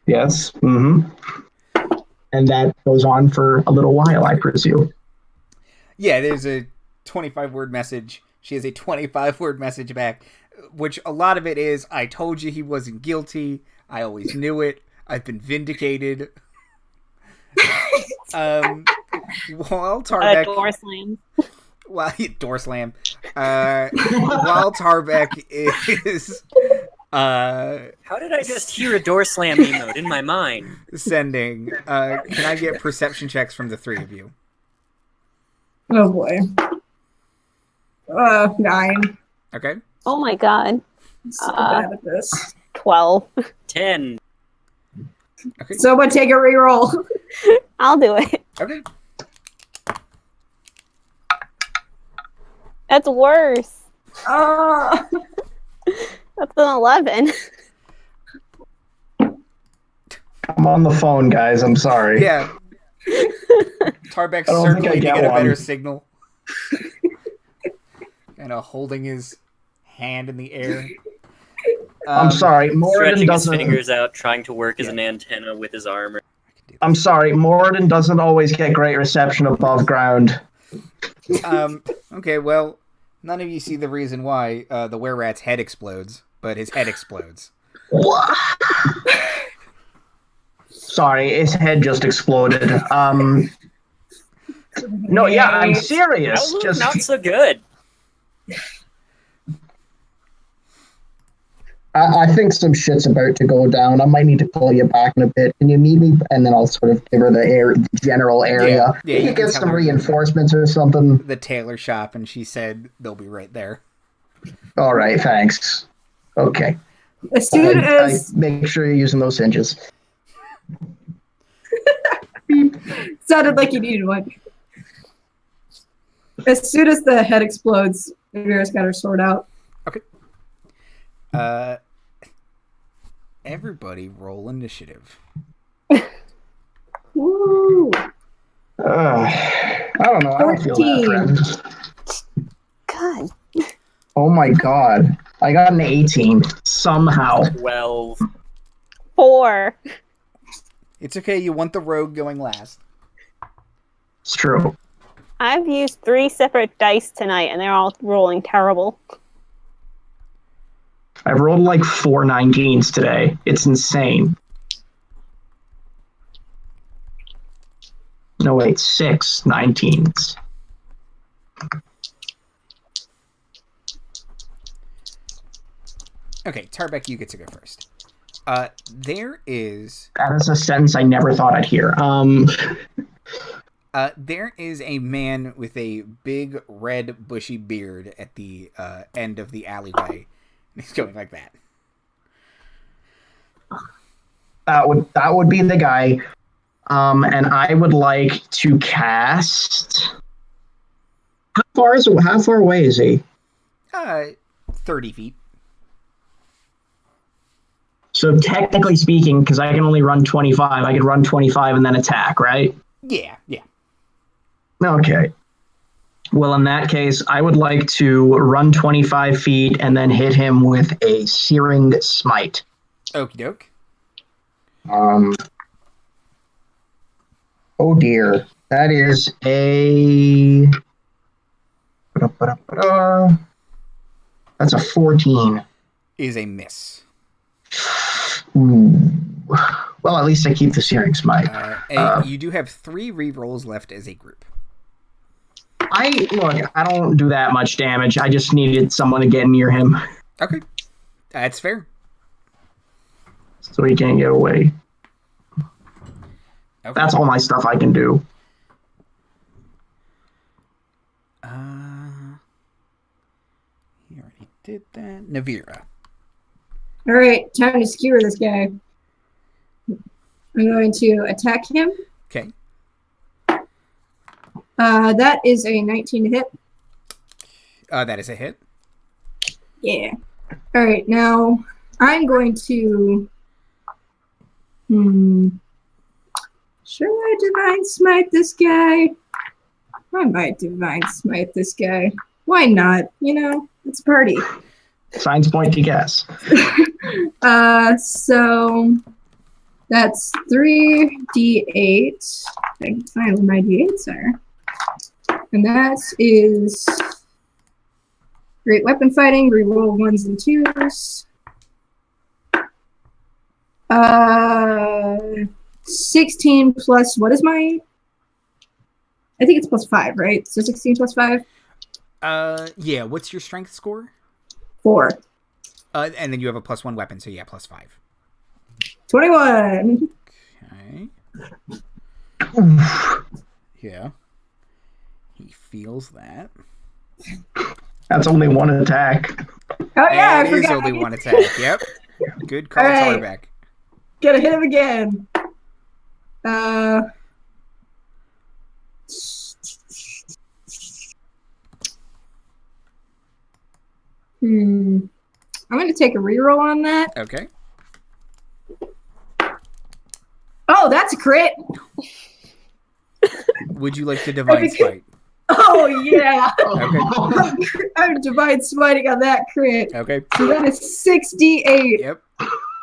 Yes. And that goes on for a little while, I presume. Yeah, there's a 25-word message. She has a 25-word message back, which a lot of it is, I told you he wasn't guilty. I always knew it. I've been vindicated. While Tarbek... door slam. Door slam. While Tarbek is... How did I just hear a door slam emote in my mind? Sending. Can I get perception checks from the three of you? Oh boy. 9. Okay. Oh my god. I'm so bad at this. 12. 10. Okay. Someone take a reroll. I'll do it. Okay. That's worse. Uh, That's an 11. I'm on the phone, guys. I'm sorry. Yeah. Tarbek's I don't think circling I to get get a one. better signal. Kind of holding his hand in the air. I'm sorry. Moradin Stretching his doesn't. fingers out, trying to work as an antenna with his armor. I'm sorry. Moradin doesn't always get great reception above ground. Okay, well, none of you see the reason why the were-rat's head explodes, but his head explodes. What? Sorry, his head just exploded. No, yeah, I'm serious. Outlook Just not so good. I think some shit's about to go down. I might need to pull you back in a bit. Can you meet me? And then I'll sort of give her the general area. Yeah, you you can get tell some her reinforcements or something. The tailor shop, and she said they'll be right there. All right, thanks. Okay. as soon as make sure you're using those hinges. sounded like you needed one. As soon as the head explodes, Navira's got her sword out. Okay. Everybody roll initiative. Woo! I don't know. I don't feel that, 14. friend. God. Oh my god. I got an 18 somehow. 12. 4. It's okay, you want the rogue going last. It's true. I've used 3 separate dice tonight, and they're all rolling terrible. I've rolled like 4 19s today. It's insane. No, wait, 6 19s. Okay, Tarbek, you get to go first. There is That is a sentence I never thought I'd hear. there is a man with a big red bushy beard at the end of the alleyway. He's going like that. That would be the guy. And I would like to cast. How far away is he? 30 feet. So technically speaking, because I can only run 25, I could run 25 and then attack, right? Yeah. Okay. Well, in that case, I would like to run 25 feet and then hit him with a Searing Smite. Okie doke. Oh dear. That is a. That's a 14. Is a miss. Ooh. Well, at least I keep the Searing Smite. You do have 3 rerolls left as a group. I don't do that much damage. I just needed someone to get near him Okay. That's fair. so he can't get away. Okay. That's all my stuff I can do. He already did that. Navira. All right, time to skewer this guy. I'm going to attack him. Okay. That is a 19 to hit. That is a hit. Yeah. All right, now I'm going to. Should I divine smite this guy? I might divine smite this guy. Why not? It's a party. Signs point to guess. So that's 3d8. I can find where my d8s are. And that is great weapon fighting. Reroll 1s and 2s. 16 plus, what is my? I think it's plus 5, right? So 16 plus 5? Yeah, what's your strength score? 4. And then you have a +1 weapon, so yeah, +5. 21. Okay. Yeah. He feels that. That's only one attack. Oh yeah, It is only one attack. Yep. Good call, Alright. Tarbek. Gotta hit him again. I'm gonna take a reroll on that. Okay. Oh, that's a crit. Would you like to divine smite? Oh yeah. Okay. I'm divine smiting on that crit. Okay. So that is 6d8. Yep.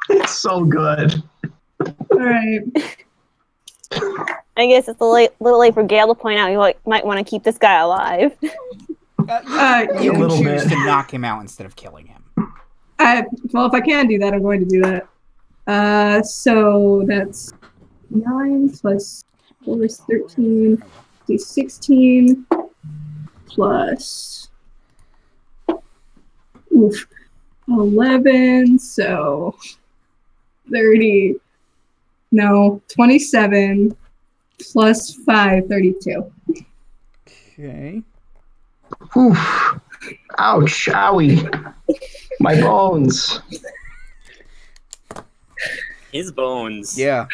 It's so good. All right. I guess it's a little late for Gayle to point out you might want to keep this guy alive. You A can little choose bit. to knock him out instead of killing him. Well, if I can do that, I'm going to do that. So that's 9 plus 4 is 13. Do 16 plus 11. So 30. No, 27 plus 5, 32. Okay. Oof. Ouch, owie. My bones. His bones. Yeah.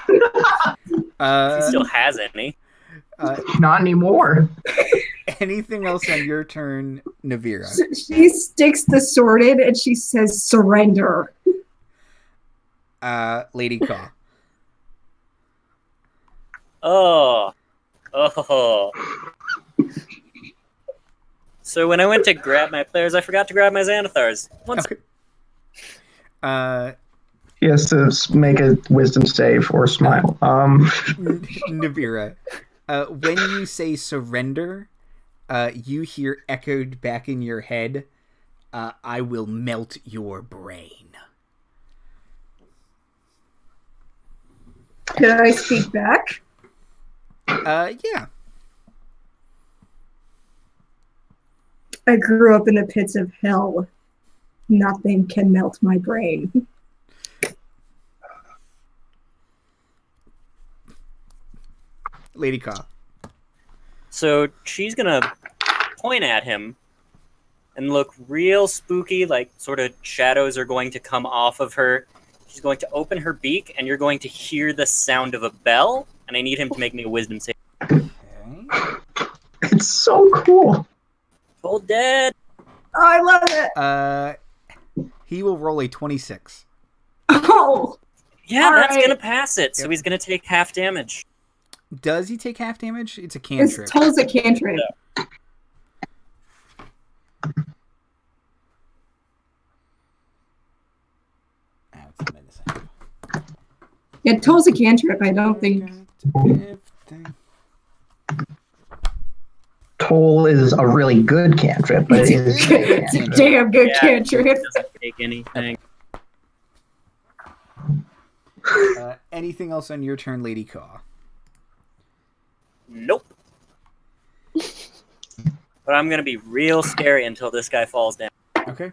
He still has any. Not anymore. Anything else on your turn, Navira? She sticks the sword in and she says, surrender. Lady Kaw. Oh. So when I went to grab my players, I forgot to grab my Xanathars. Okay. He has to make a wisdom save or smile. Navira, when you say surrender, you hear echoed back in your head, I will melt your brain. Can I speak back? Yeah. I grew up in the pits of hell. Nothing can melt my brain. Lady Kaw. So she's gonna point at him and look real spooky, like sort of shadows are going to come off of her. She's going to open her beak, and you're going to hear the sound of a bell, and I need him to make me a wisdom save. Okay. It's so cool. Full dead. Oh, I love it. He will roll a 26. Oh, Yeah, All that's right. gonna pass it. So Yep. he's gonna take half damage. Does he take half damage? It's a it's cantrip. Toll's a cantrip. It's medicine. Yeah, Toll's a cantrip. I don't think. Toll is a really good cantrip, but it is It's a damn good Yeah. cantrip. Doesn't take anything. Anything else on your turn, Lady Kaw? Nope. But I'm gonna be real scary until this guy falls down. Okay.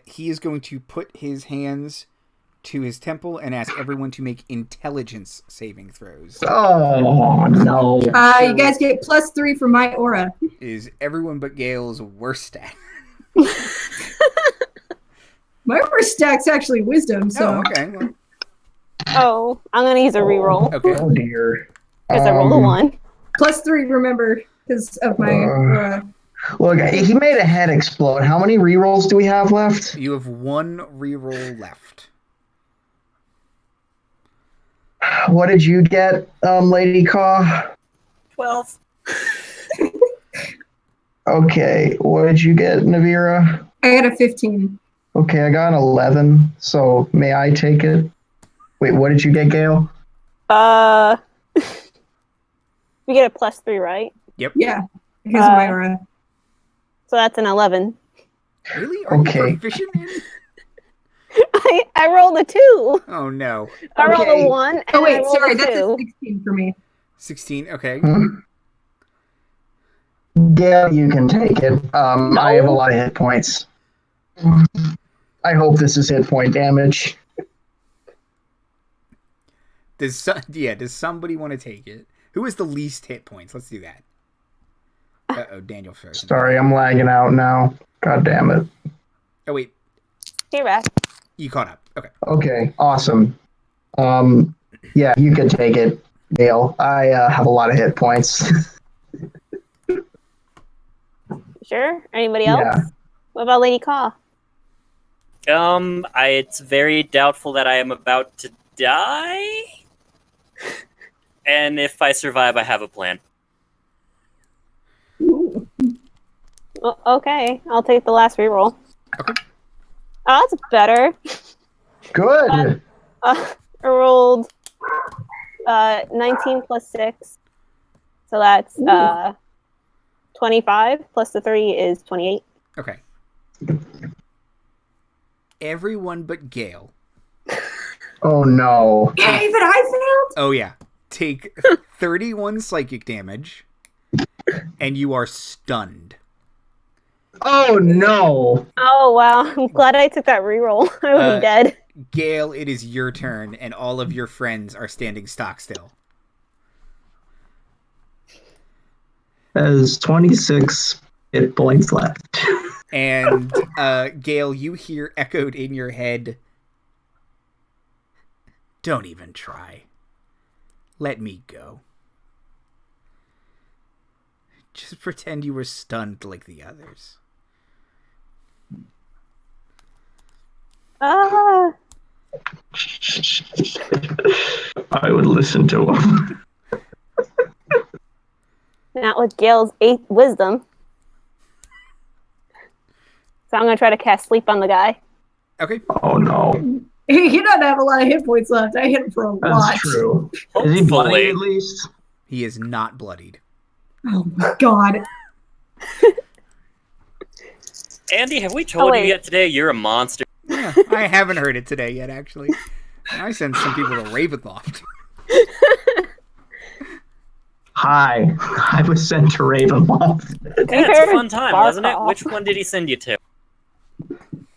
He is going to put his hands to his temple and ask everyone to make intelligence saving throws. Oh no! You guys get +3 for my aura. Is everyone but Gale's worst stat. My aura stack's actually wisdom, so. Oh, okay. Well, Oh, I'm gonna use a reroll okay. Oh dear. because I rolled a 1. +3, remember, because of my aura. Look, he made a head explode. How many rerolls do we have left? You have one reroll left. What did you get, Lady Kaw? 12. Okay, what did you get, Navira? I got a 15. Okay, I got an 11, so may I take it? Wait, what did you get, Gayle? We get a +3, right? Yep. Yeah, because of my aura. So that's an 11. Really? Are Okay. you proficient in? I rolled a 2. Oh, no. I rolled Okay. a 1. And Oh, I wait, rolled sorry, a that's a 2. 16 for me. 16, okay. Gayle, you can take it. I have a lot of hit points. I hope this is hit point damage. Does somebody want to take it? Who has the least hit points? Let's do that. Uh-oh, Daniel first. Sorry, I'm lagging out now. God damn it. Oh, wait. Hey, Rack. You caught up. Okay. Okay, awesome. Yeah, you can take it, Gayle. I have a lot of hit points. Sure? Anybody else? Yeah. What about Lady Kaw? It's very doubtful that I am about to die. And if I survive, I have a plan. Okay, I'll take the last reroll. Okay. Oh, that's better. Good. I rolled 19 plus 6. So that's 25 plus the 3 is 28. Okay. Everyone but Gale. Oh no. Yeah, even I failed? Oh, yeah. Take 31 psychic damage, and you are stunned. Oh no. Oh, wow. I'm glad I took that reroll. I would be dead. Gale, it is your turn, and all of your friends are standing stock still. Has 26 hit points left. And, Gale, you hear echoed in your head, "Don't even try. Let me go. Just pretend you were stunned like the others." Ah. I would listen to him. Not with Gale's 8th wisdom. So I'm going to try to cast sleep on the guy. Okay. Oh no. He doesn't have a lot of hit points left. I hit him for a lot. That's true. Is he bloody Hopefully. at least? He is not bloodied. Oh my god. Andy, have we told you wait. yet today you're a monster? Yeah, I haven't heard it today yet, actually. I sent some people to Ravenloft. Hi, I was sent to Ravenloft. Yeah, it's a fun time, wasn't it? Which one did he send you to?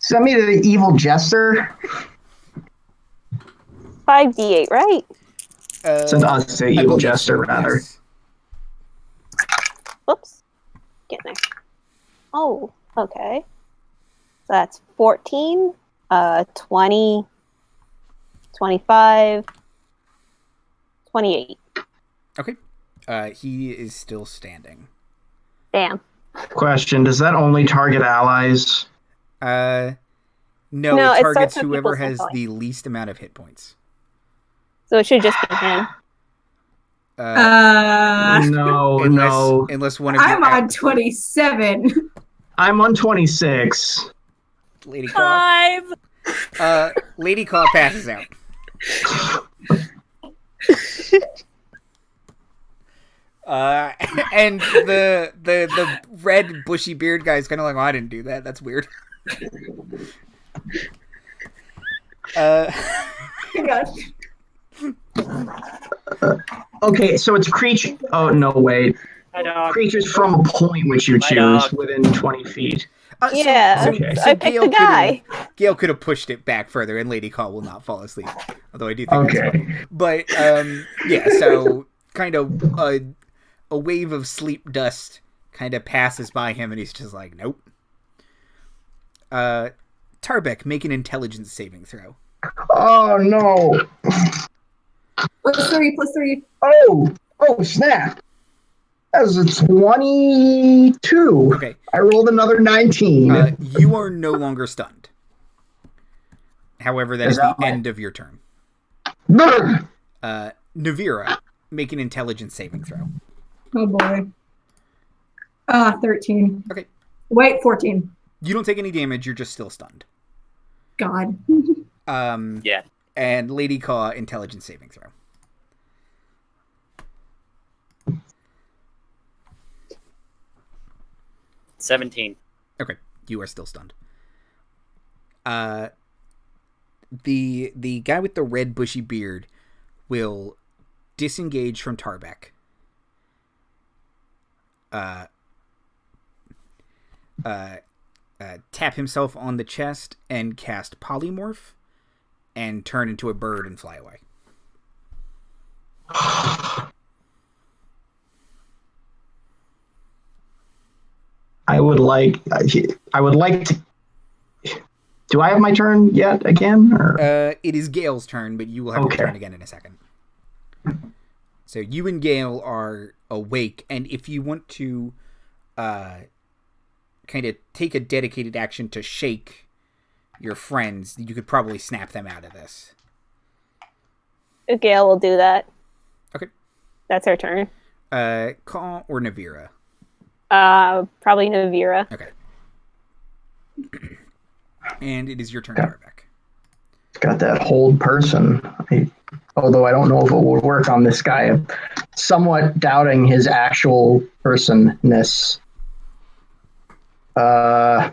Send me to the evil jester. 5d8, right? Send us to the I evil believe jester, so, rather. yes. Whoops. Get there. Oh, okay. So that's 14, 20, 25, 28. Okay. He is still standing. Damn. Question, does that only target allies? No, No, it it targets starts with whoever people's has hit points. the least amount of hit points. So it should just be him. Unless one of you. I'm on 27. I'm on 26. Lady Caw. 5. Lady Caw passes out. And the red bushy beard guy is kind of like, oh, I didn't do that. That's weird. Okay, so it's creature. Oh, no, wait. Hi, dog. Creatures from a point which you choose within 20 feet. Yeah, okay. I picked the guy. Gayle could have pushed it back further, and Lady Caw will not fall asleep. Although I do think that's funny. But, yeah, so kind of a wave of sleep dust kind of passes by him, and he's just like, nope. Tarbek, make an intelligence saving throw. Oh, no. +3. Oh, snap. That was a 22. Okay. I rolled another 19. You are no longer stunned. However, that is the end of your turn. Navira, make an intelligence saving throw. Oh boy. 13. Okay. Wait, 14. You don't take any damage, you're just still stunned. God. Yeah. And Lady Caw, intelligence saving throw. $17. Okay, you are still stunned. The guy with the red bushy beard will disengage from Tarbek. Tap himself on the chest and cast Polymorph and turn into a bird and fly away. I would like to. Do I have my turn yet again? Or? It is Gale's turn, but you will have your turn again in a second. So you and Gayle are awake, and if you want to kind of take a dedicated action to shake your friends, you could probably snap them out of this. Gayle will do that. Okay. That's her turn. Kaw or Navira? Probably Navira. Okay. And it is your turn, Tarbek. It's got that hold person. Although I don't know if it would work on this guy. I'm somewhat doubting his actual personness. Man,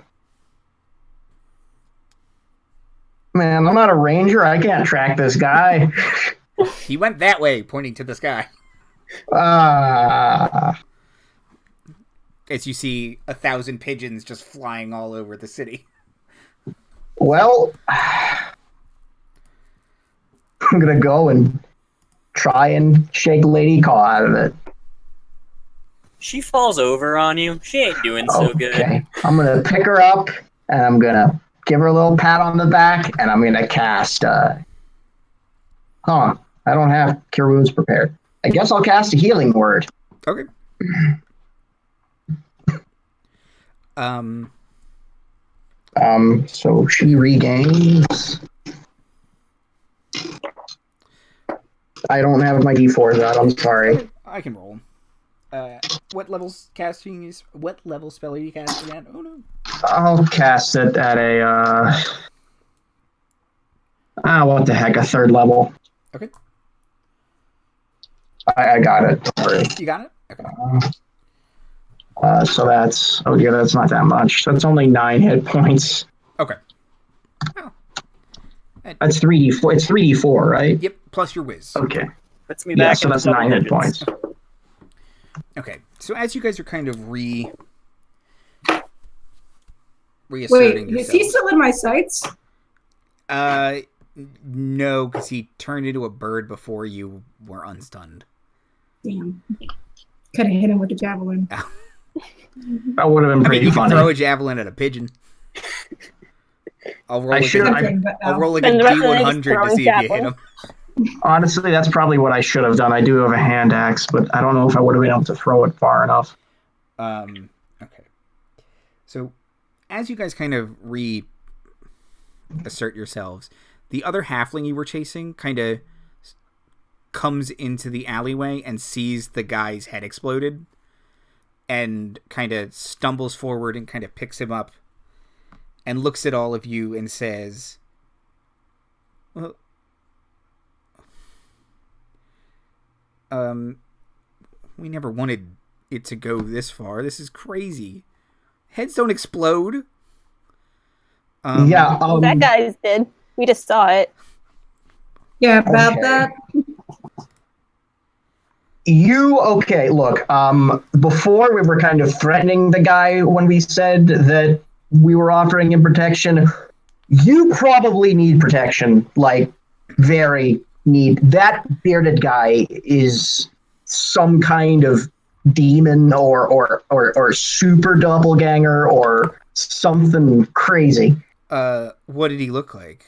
I'm not a ranger. I can't track this guy. He went that way, pointing to the sky. As you see 1,000 pigeons just flying all over the city. Well, I'm going to go and try and shake Lady Caw out of it. She falls over on you. She ain't doing so good. Okay. I'm going to pick her up, and I'm going to give her a little pat on the back, and I'm going to cast... I don't have Cure Wounds prepared. I guess I'll cast a Healing Word. Okay. So she regains... I don't have my D4s out, I'm sorry. I can roll. What level spell are you casting at? Oh no. I'll cast it at a what the heck, a 3rd level. Okay. I got it. Don't worry. You got it? Okay. So that's that's not that much. That's only 9 hit points. Okay. Oh. That's 3d4. It's 3d4, right? Yep, plus your whiz. Okay. Puts me back So in that's double 9 hit digits. points. Okay, so as you guys are kind of reasserting Wait, yourselves, is he still in my sights? No, because he turned into a bird before you were unstunned. Damn. Could have hit him with a javelin. That would have been pretty you funny. can throw a javelin at a pigeon. I'll roll I should- I'll roll like a And the rest of the night D100 just to throwing see if you hit javelins. him. Honestly, that's probably what I should have done. I do have a hand axe, but I don't know if I would have been able to throw it far enough. Okay. So, as you guys kind of reassert yourselves, the other halfling you were chasing kind of comes into the alleyway and sees the guy's head exploded and kind of stumbles forward and kind of picks him up and looks at all of you and says, well, we never wanted it to go this far. This is crazy. Heads don't explode. That guy's did. We just saw it. Yeah, about Okay. that. Look, before we were kind of threatening the guy when we said that we were offering him protection. You probably need protection, like, very need. That bearded guy is some kind of demon or super doppelganger or something crazy. What did he look like?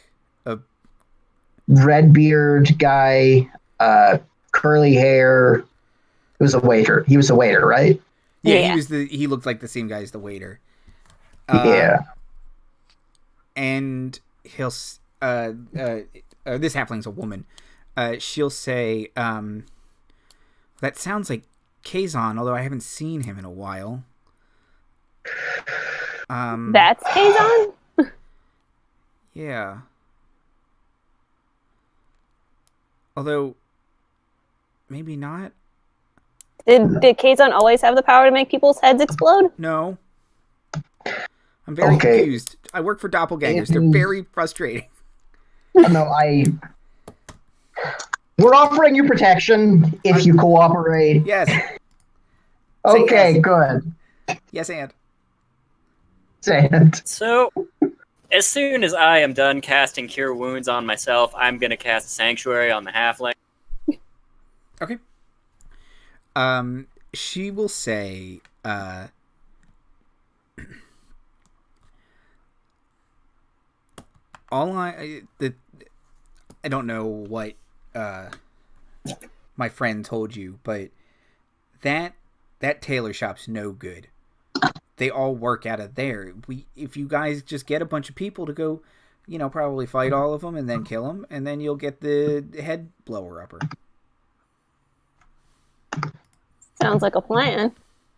Red beard guy, curly hair. It was a waiter. He was a waiter, right? Yeah, he looked like the same guy as the waiter. Yeah. And he'll this halfling's a woman. She'll say, that sounds like Kazon, although I haven't seen him in a while. That's Kazon? Yeah. Although, maybe not. Did Kazon always have the power to make people's heads explode? No. I'm very confused. I work for doppelgangers. They're very frustrating. No, we're offering you protection if you cooperate. Yes. Okay, yes. good. Yes, and. Say it. So, as soon as I am done casting Cure Wounds on myself, I'm going to cast Sanctuary on the halfling. Okay. She will say, I don't know what my friend told you, but that tailor shop's no good. They all work out of there. If you guys just get a bunch of people to go, probably fight all of them and then kill them, and then you'll get the head blower upper. Sounds like a plan.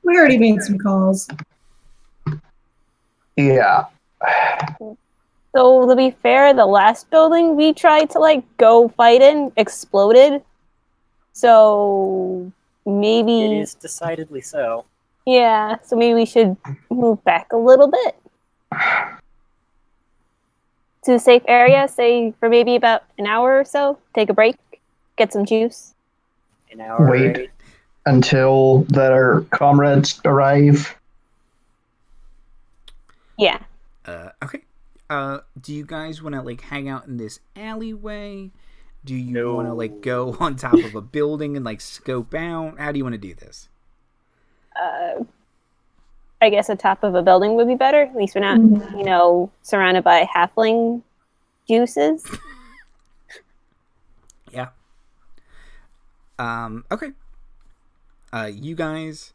We already made some calls. Yeah. So to be fair, the last building we tried to go fight in exploded. So maybe It is decidedly so. yeah. So maybe we should move back a little bit to a safe area. Say for maybe about an hour or so. Take a break, get some juice. An hour. Wait. Right? Until their comrades arrive. Yeah. Okay. Do you guys want to hang out in this alleyway? Do you want to go on top of a building and scope out? How do you want to do this? I guess the top of a building would be better. At least we're not, surrounded by halfling juices. Yeah. Okay. You guys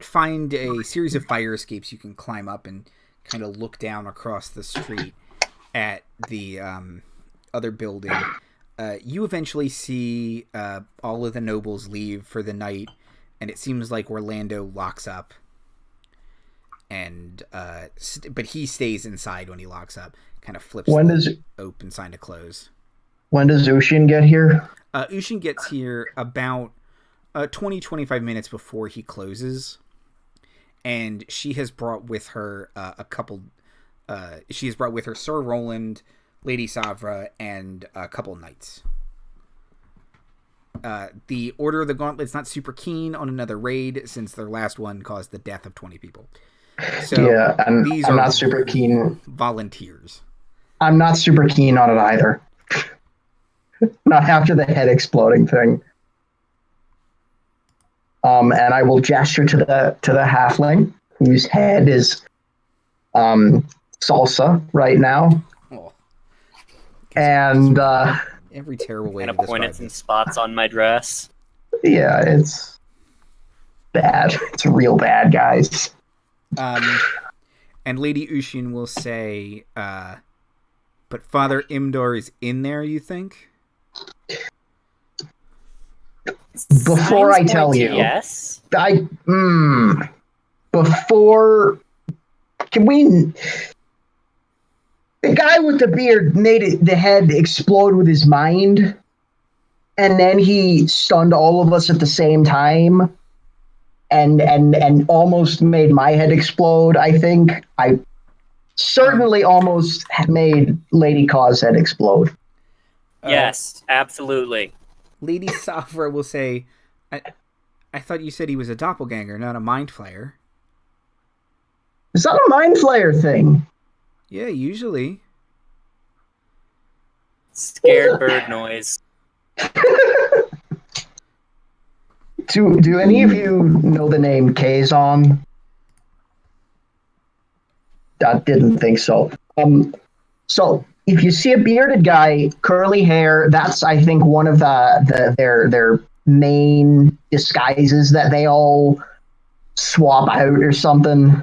find a series of fire escapes you can climb up and kind of look down across the street at the other building. You eventually see all of the nobles leave for the night, and it seems like Orlando locks up. And but he stays inside when he locks up. Kind of flips the open sign to close. When does Ushin get here? Ushin gets here about 20-25 minutes before he closes, and she has brought with her she has brought with her Sir Roland, Lady Savra, and a couple knights. The Order of the Gauntlet's not super keen on another raid since their last one caused the death of 20 people. So Yeah, and these I'm are not super keen. volunteers. I'm not super keen on it either. Not after the head exploding thing. And I will gesture to the halfling whose head is salsa right now. Oh. And Every terrible way And to a point describe at some this. spots on my dress. yeah, it's bad. It's real bad, guys. And Lady Ushin will say, but Father Imdar is in there, you think? Before I Signs tell point to you, yes. before, can we? The guy with the beard made the head explode with his mind, and then he stunned all of us at the same time, and almost made my head explode. I think I certainly almost made Lady Kaw's head explode. Yes, absolutely. Lady Safra will say, I thought you said he was a doppelganger, not a mind flayer. Is that a mind flayer thing? Yeah, usually. Scared bird noise. Do any of you know the name Kazon? I didn't think so. So if you see a bearded guy, curly hair, that's I think one of their main disguises that they all swap out or something.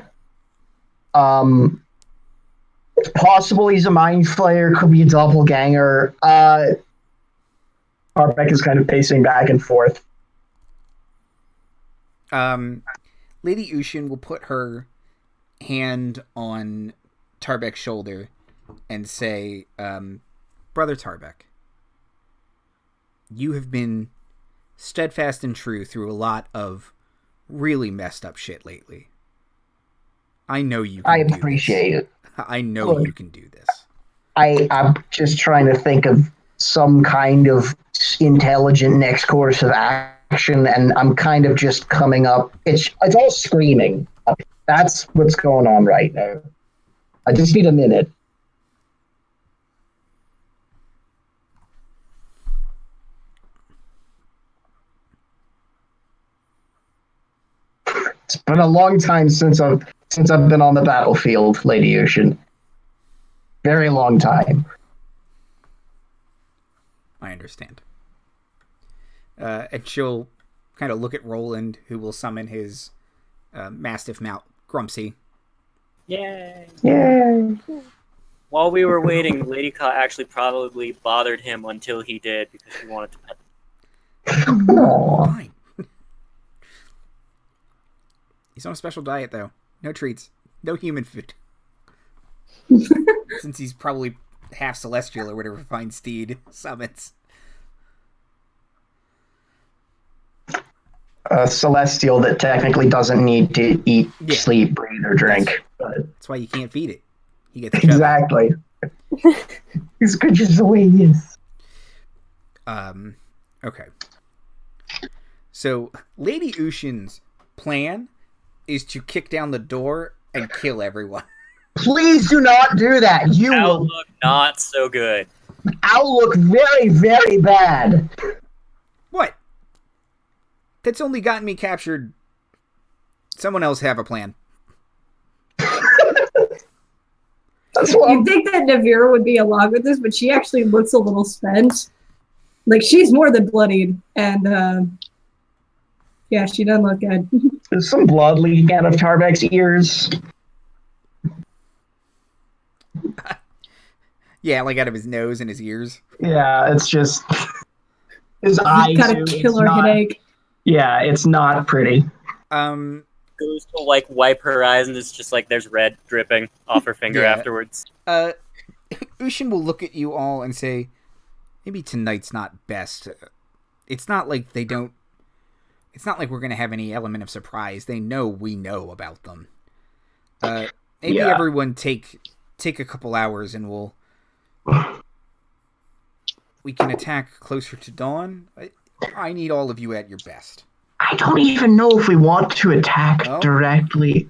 Possible he's a mind flayer, could be a doppelganger. Tarbek is kind of pacing back and forth. Lady Ushin will put her hand on Tarbek's shoulder and say, Brother Tarbek, you have been steadfast and true through a lot of really messed up shit lately. I know you can I do appreciate this. it. I know you can do this. I'm just trying to think of some kind of intelligent next course of action, and I'm kind of just coming up. It's all screaming. That's what's going on right now. I just need a minute. It's been a long time since I've been on the battlefield, Lady Ocean. Very long time. I understand. And she'll kind of look at Roland, who will summon his mastiff mount, Grumpsy. Yay! Yay! While we were waiting, Lady Kaw actually probably bothered him until he did because she wanted to pet him. Fine. He's on a special diet, though. No treats. No human food. Since he's probably half celestial or whatever Fine Steed summons. A celestial that technically doesn't need to eat, sleep, breathe, or drink. That's why you can't feed it. He gets chubby. Exactly. He's good just the way he is. Okay. So, Lady Ushin's plan is to kick down the door and kill everyone. Please do not do that. You That will would look not so good. I'll look very, very bad. What? That's only gotten me captured. Someone else have a plan. That's what You'd think that Navira would be along with this, but she actually looks a little spent. Like, she's more than bloodied. And, yeah, she doesn't look good. There's some blood leaking out of Tarbek's ears. Yeah, like out of his nose and his ears. Yeah, it's just his eyes. He's got a killer headache. Yeah, it's not pretty. Goes to like wipe her eyes and it's just like there's red dripping off her finger afterwards. Ushin will look at you all and say, maybe tonight's not best. It's not like they don't... It's not like we're going to have any element of surprise. They know we know about them. Maybe everyone take a couple hours and we can attack closer to dawn. I need all of you at your best. I don't even know if we want to attack directly.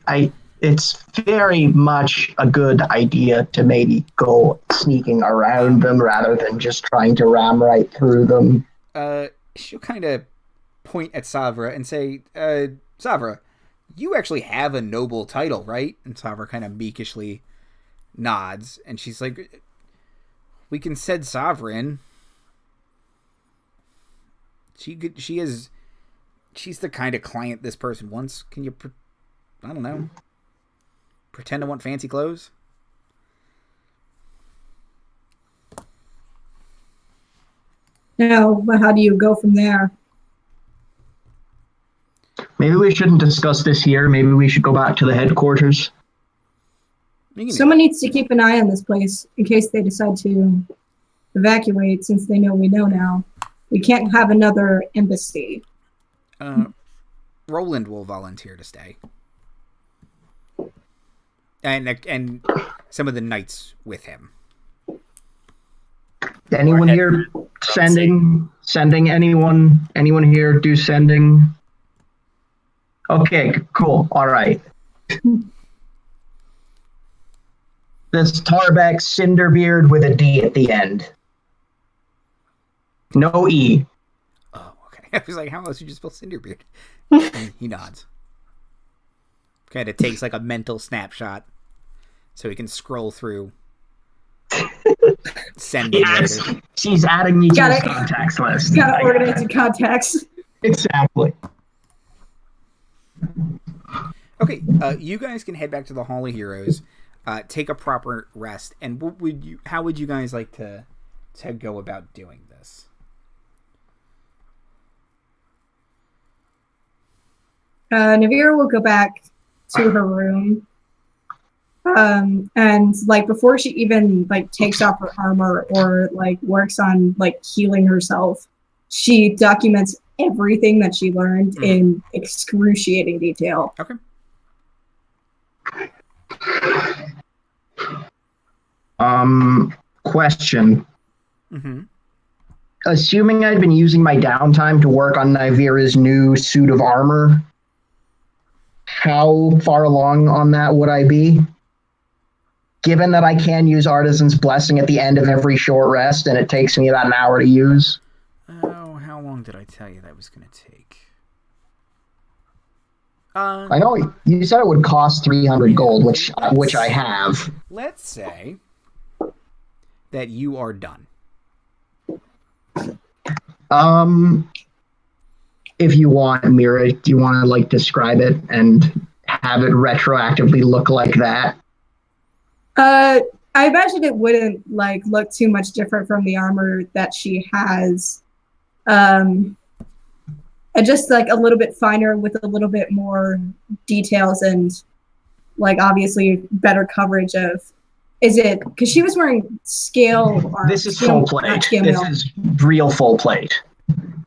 It's very much a good idea to maybe go sneaking around them rather than just trying to ram right through them. She'll kind of point at Savra and say, Savra, you actually have a noble title, right? And Savra kind of meekishly nods, and she's like, we can send Sovereign. She's the kind of client this person wants. Can you, I don't know, pretend to want fancy clothes? No, but how do you go from there? Maybe we shouldn't discuss this here. Maybe we should go back to the headquarters. Someone needs to keep an eye on this place in case they decide to evacuate, since they know we know now. We can't have another embassy. Roland will volunteer to stay. And some of the knights with him. Anyone here sending anyone here do sending? Okay, cool. All right. This Tarbek Cinderbeard with a D at the end. No E. Oh, okay. I was like, how else would you spell Cinderbeard? And he nods. Kind of takes like a mental snapshot so he can scroll through. Sending letters. She's adding me to his contacts list. Gotta organize your contacts. Exactly. Okay, you guys can head back to the Hall of Heroes, take a proper rest, and how would you guys like to go about doing this? Navira will go back to her room. And like before she even like takes off her armor or like works on like healing herself, she documents everything that she learned in excruciating detail. Okay. Question. Mm-hmm. Assuming I'd been using my downtime to work on Navira's new suit of armor, how far along on that would I be? Given that I can use Artisan's Blessing at the end of every short rest, and it takes me about an hour to use. Oh, how long did I tell you that was going to take? I know you said it would cost 300 gold, which I have. Let's say that you are done. If you want, Mira, do you want to like describe it and have it retroactively look like that? I imagine it wouldn't like look too much different from the armor that she has. And just like a little bit finer with a little bit more details and like obviously better coverage of. Is it because she was wearing scale? This is full plate. This is real full plate.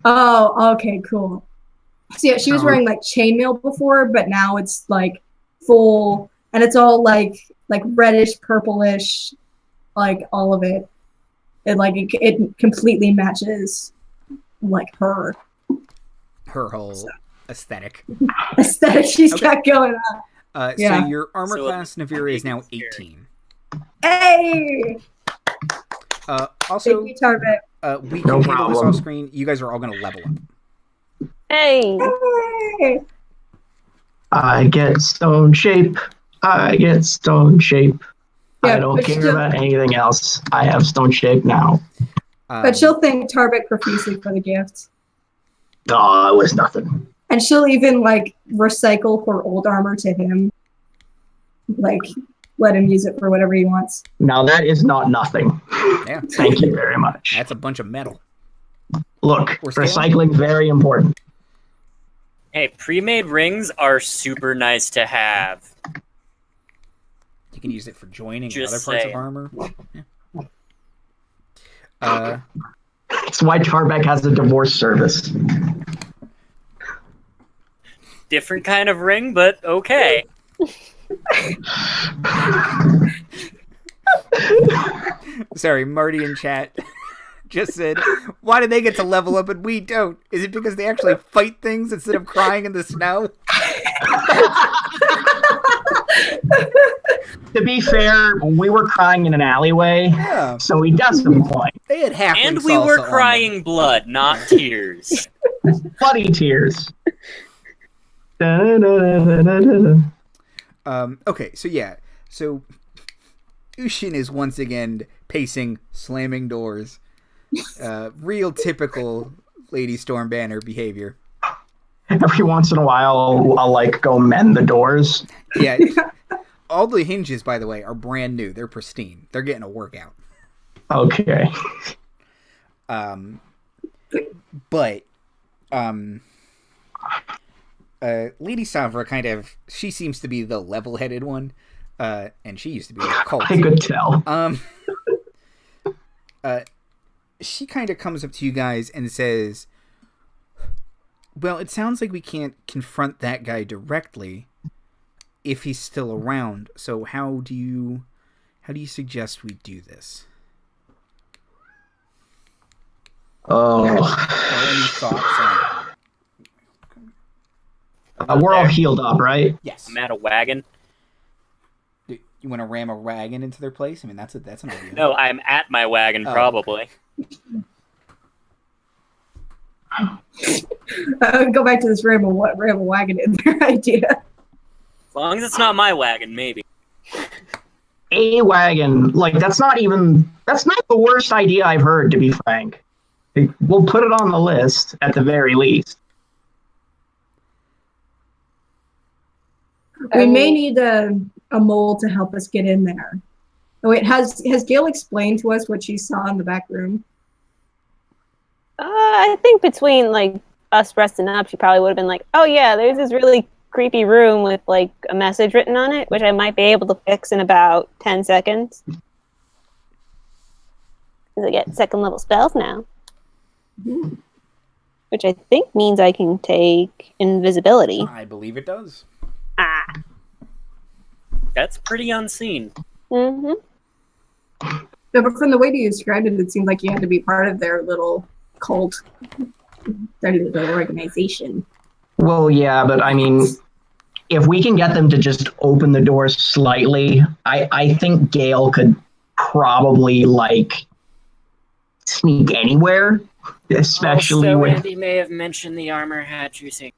Oh, okay, cool. So yeah, she was wearing like chainmail before, but now it's like full, and it's all like reddish, purplish, like all of it. And like it completely matches like her whole aesthetic. She's got going on. So your armor class, Navira, is now 18. Hey! Also, thank you, Tarbek. we can handle this off screen. You guys are all going to level up. Hey! I get stone shape. I don't care about anything else. I have stone shape now. But she'll thank Tarbek profusely for the gift. Oh, it was nothing. And she'll even like recycle her old armor to him. Like, let him use it for whatever he wants. Now that is not nothing. Yeah. Thank you very much. That's a bunch of metal. Look, recycling very important. Hey, pre-made rings are super nice to have. You can use it for joining Just other parts saying. of armor. Yeah. That's why Tarbek has a divorce service. Different kind of ring, but okay. Sorry, Marty in chat just said, why do they get to level up and we don't? Is it because they actually fight things instead of crying in the snow? To be fair, we were crying in an alleyway, so he does have a point. They had half. And we were crying blood, not tears. Bloody tears. Okay, so Ushin is once again pacing, slamming doors. Real typical Lady Stormbanner behavior. Every once in a while, I'll like go mend the doors. Yeah. All the hinges, by the way, are brand new. They're pristine. They're getting a workout. Okay. But Lady Savra she seems to be the level-headed one. And she used to be a cult. I could tell. She kind of comes up to you guys and says, well, it sounds like we can't confront that guy directly if he's still around. So how do you suggest we do this? Oh. Any thoughts on we're all healed up, right? Yes. I'm at a wagon. You want to ram a wagon into their place? I mean, that's an idea. No, I'm at my wagon, probably. Go back to this ram a wagon in their idea. As long as it's not my wagon, maybe. A wagon. Like, that's not the worst idea I've heard, to be frank. We'll put it on the list, at the very least. We may need a mole to help us get in there. Oh wait, has Gayle explained to us what she saw in the back room? I think between like us resting up, she probably would have been like, "Oh yeah, there's this really creepy room with like a message written on it, which I might be able to fix in about 10 seconds." Because I get second level spells now, which I think means I can take invisibility. I believe it does. That's pretty unseen. Mm-hmm. No, but from the way you described it, it seemed like you had to be part of their little cult, their little organization. Well, yeah, but I mean, if we can get them to just open the doors slightly, I think Gayle could probably like sneak anywhere, especially also, with. Andy may have mentioned the armor hat you see.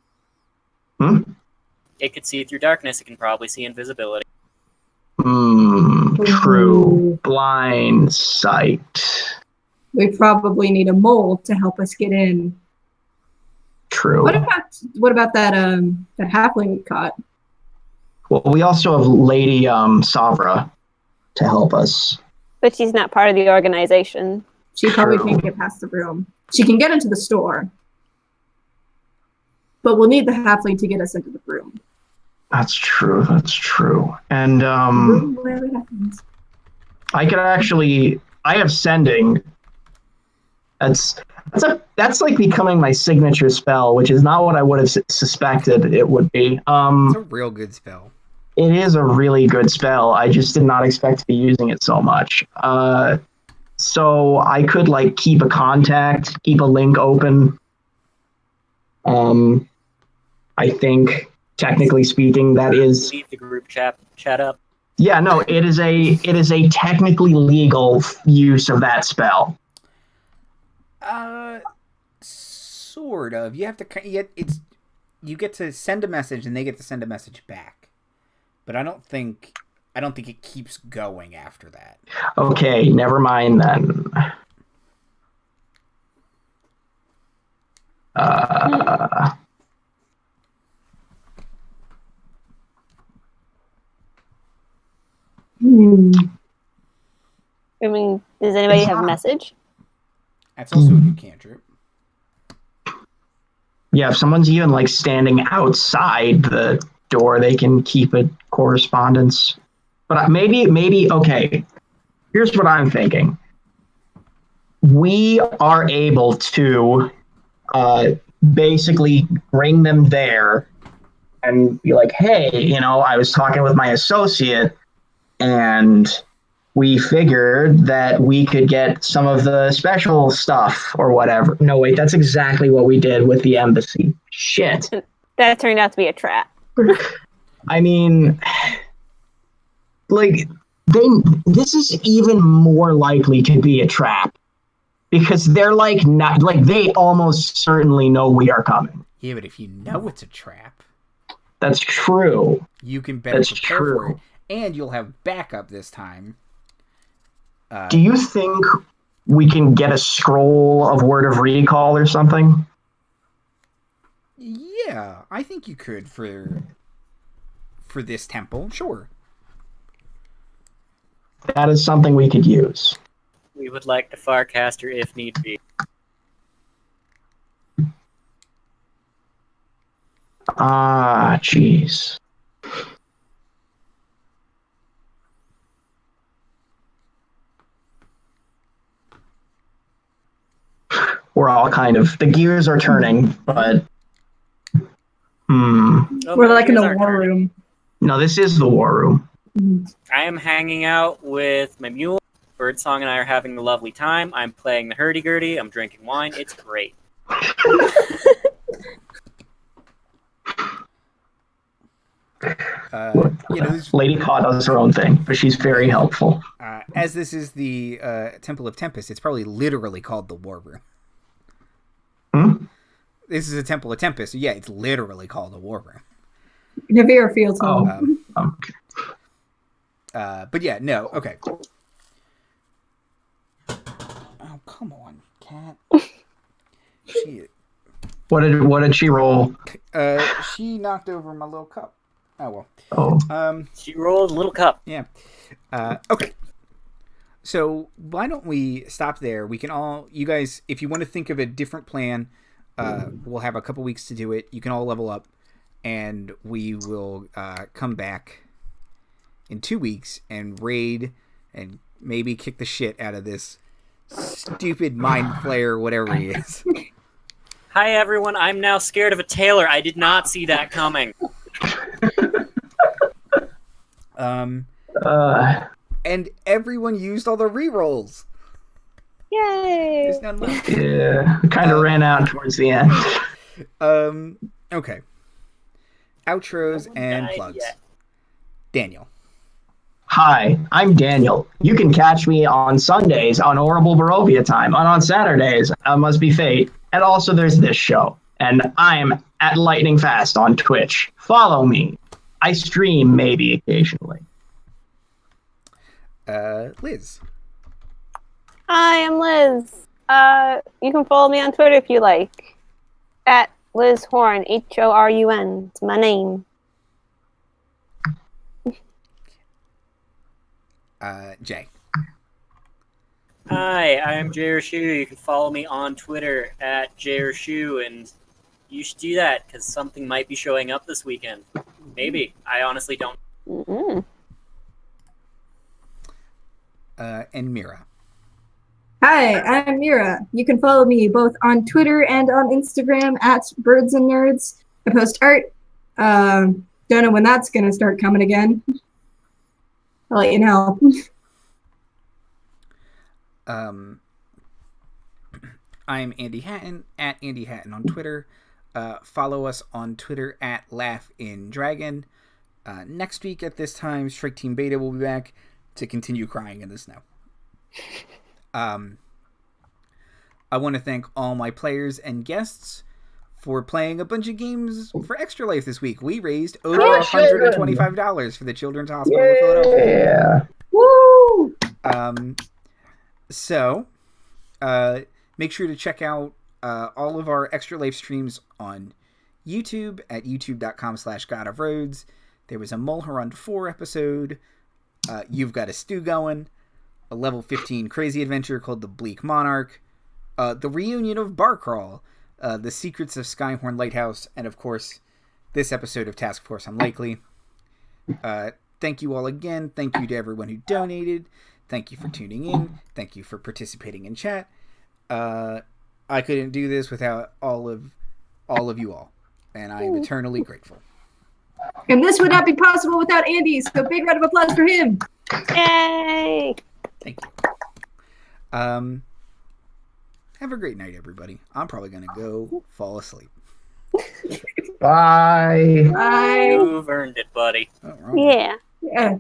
It could see through darkness. It can probably see invisibility. True. Blind sight. We probably need a mole to help us get in. True. What about that halfling we caught? Well, we also have Lady Savra to help us. But she's not part of the organization. She probably can't get past the room. She can get into the store, but we'll need the halfling to get us into the room. That's true. And Whatever happens. I have sending. That's like becoming my signature spell, which is not what I would have suspected it would be. It's a real good spell. It is a really good spell. I just did not expect to be using it so much. So I could like keep a contact, keep a link open. I think technically speaking, that is Leave the group chat up. Yeah, no, it is a technically legal use of that spell. Sort of. You have to. You get to send a message, and they get to send a message back. But I don't think it keeps going after that. Okay, never mind then. I mean, does anybody have a message? That's also a good cantrip. Yeah, if someone's even like standing outside the door, they can keep a correspondence. But maybe okay. Here's what I'm thinking. We are able to basically bring them there and be like, hey, I was talking with my associate and we figured that we could get some of the special stuff or whatever. No, wait, that's exactly what we did with the embassy. Shit. That turned out to be a trap. I mean, like, this is even more likely to be a trap because they're like, not like, they almost certainly know we are coming. Yeah, but if you know it's a trap, that's true. You can better prepare for it, and you'll have backup this time. Do you think we can get a scroll of word of recall or something? Yeah, I think you could for this temple. Sure. That is something we could use. We would like to Farcaster if need be. Ah, jeez. We're all kind of, the gears are turning, but we're like in the war room. No, this is the war room. I am hanging out with my mule. Birdsong and I are having a lovely time. I'm playing the hurdy-gurdy. I'm drinking wine. It's great. Lady Kaw does her own thing, but she's very helpful. As this is the Temple of Tempest, it's probably literally called the War Room. This is a Temple of Tempest. So yeah, it's literally called the War Room. Navira feels home. But yeah, no, okay. Oh, come on, cat. Shit. What did she roll? She knocked over my little cup. Oh well. Oh. She rolled a little cup. Yeah. Okay. So why don't we stop there? We can all, you guys, if you want to think of a different plan, we'll have a couple weeks to do it. You can all level up, and we will come back in 2 weeks and raid and maybe kick the shit out of this stupid mind flayer, whatever he is. Hi everyone, I'm now scared of a tailor. I did not see that coming. And everyone used all the rerolls. Yay! There's none left. Yeah, kind of ran out towards the end. Okay. Outros and plugs. Yet. Daniel. Hi, I'm Daniel. You can catch me on Sundays on Horrible Barovia Time, and on Saturdays on Must Be Fate. And also there's this show. And I'm at Lightning Fast on Twitch. Follow me. I stream maybe occasionally. Liz. Hi, I'm Liz. You can follow me on Twitter if you like. At Liz Horn, Horun. It's my name. Jay. Hi, I'm Jayershu. You can follow me on Twitter at Jayershu, and you should do that because something might be showing up this weekend. Maybe. I honestly don't. Mm-hmm. And Mira. Hi, I'm Mira. You can follow me both on Twitter and on Instagram at Birds and Nerds. I post art. Don't know when that's going to start coming again. I'll let you know. I'm Andy Hatton at Andy Hatton on Twitter. Follow us on Twitter at LaughInDragon. Next week at this time, Strike Team Beta will be back to continue crying in the snow. I want to thank all my players and guests for playing a bunch of games for Extra Life this week. We raised over $125 for the Children's Hospital of Philadelphia. Woo! So, make sure to check out all of our Extra Life streams on YouTube at youtube.com/godofroads. There was a Mulholland 4 episode. You've Got a Stew Going. A level 15 crazy adventure called The Bleak Monarch. The reunion of Bar Crawl. The Secrets of Skyhorn Lighthouse. And, of course, this episode of Task Force Unlikely. Thank you all again. Thank you to everyone who donated. Thank you for tuning in. Thank you for participating in chat. I couldn't do this without all of you all. And I am eternally grateful. And this would not be possible without Andy, so big round of applause for him. Yay! Thank you. Have a great night, everybody. I'm probably gonna go fall asleep. Bye. Bye. You've earned it, buddy. Oh, wrong one. Yeah. Yeah.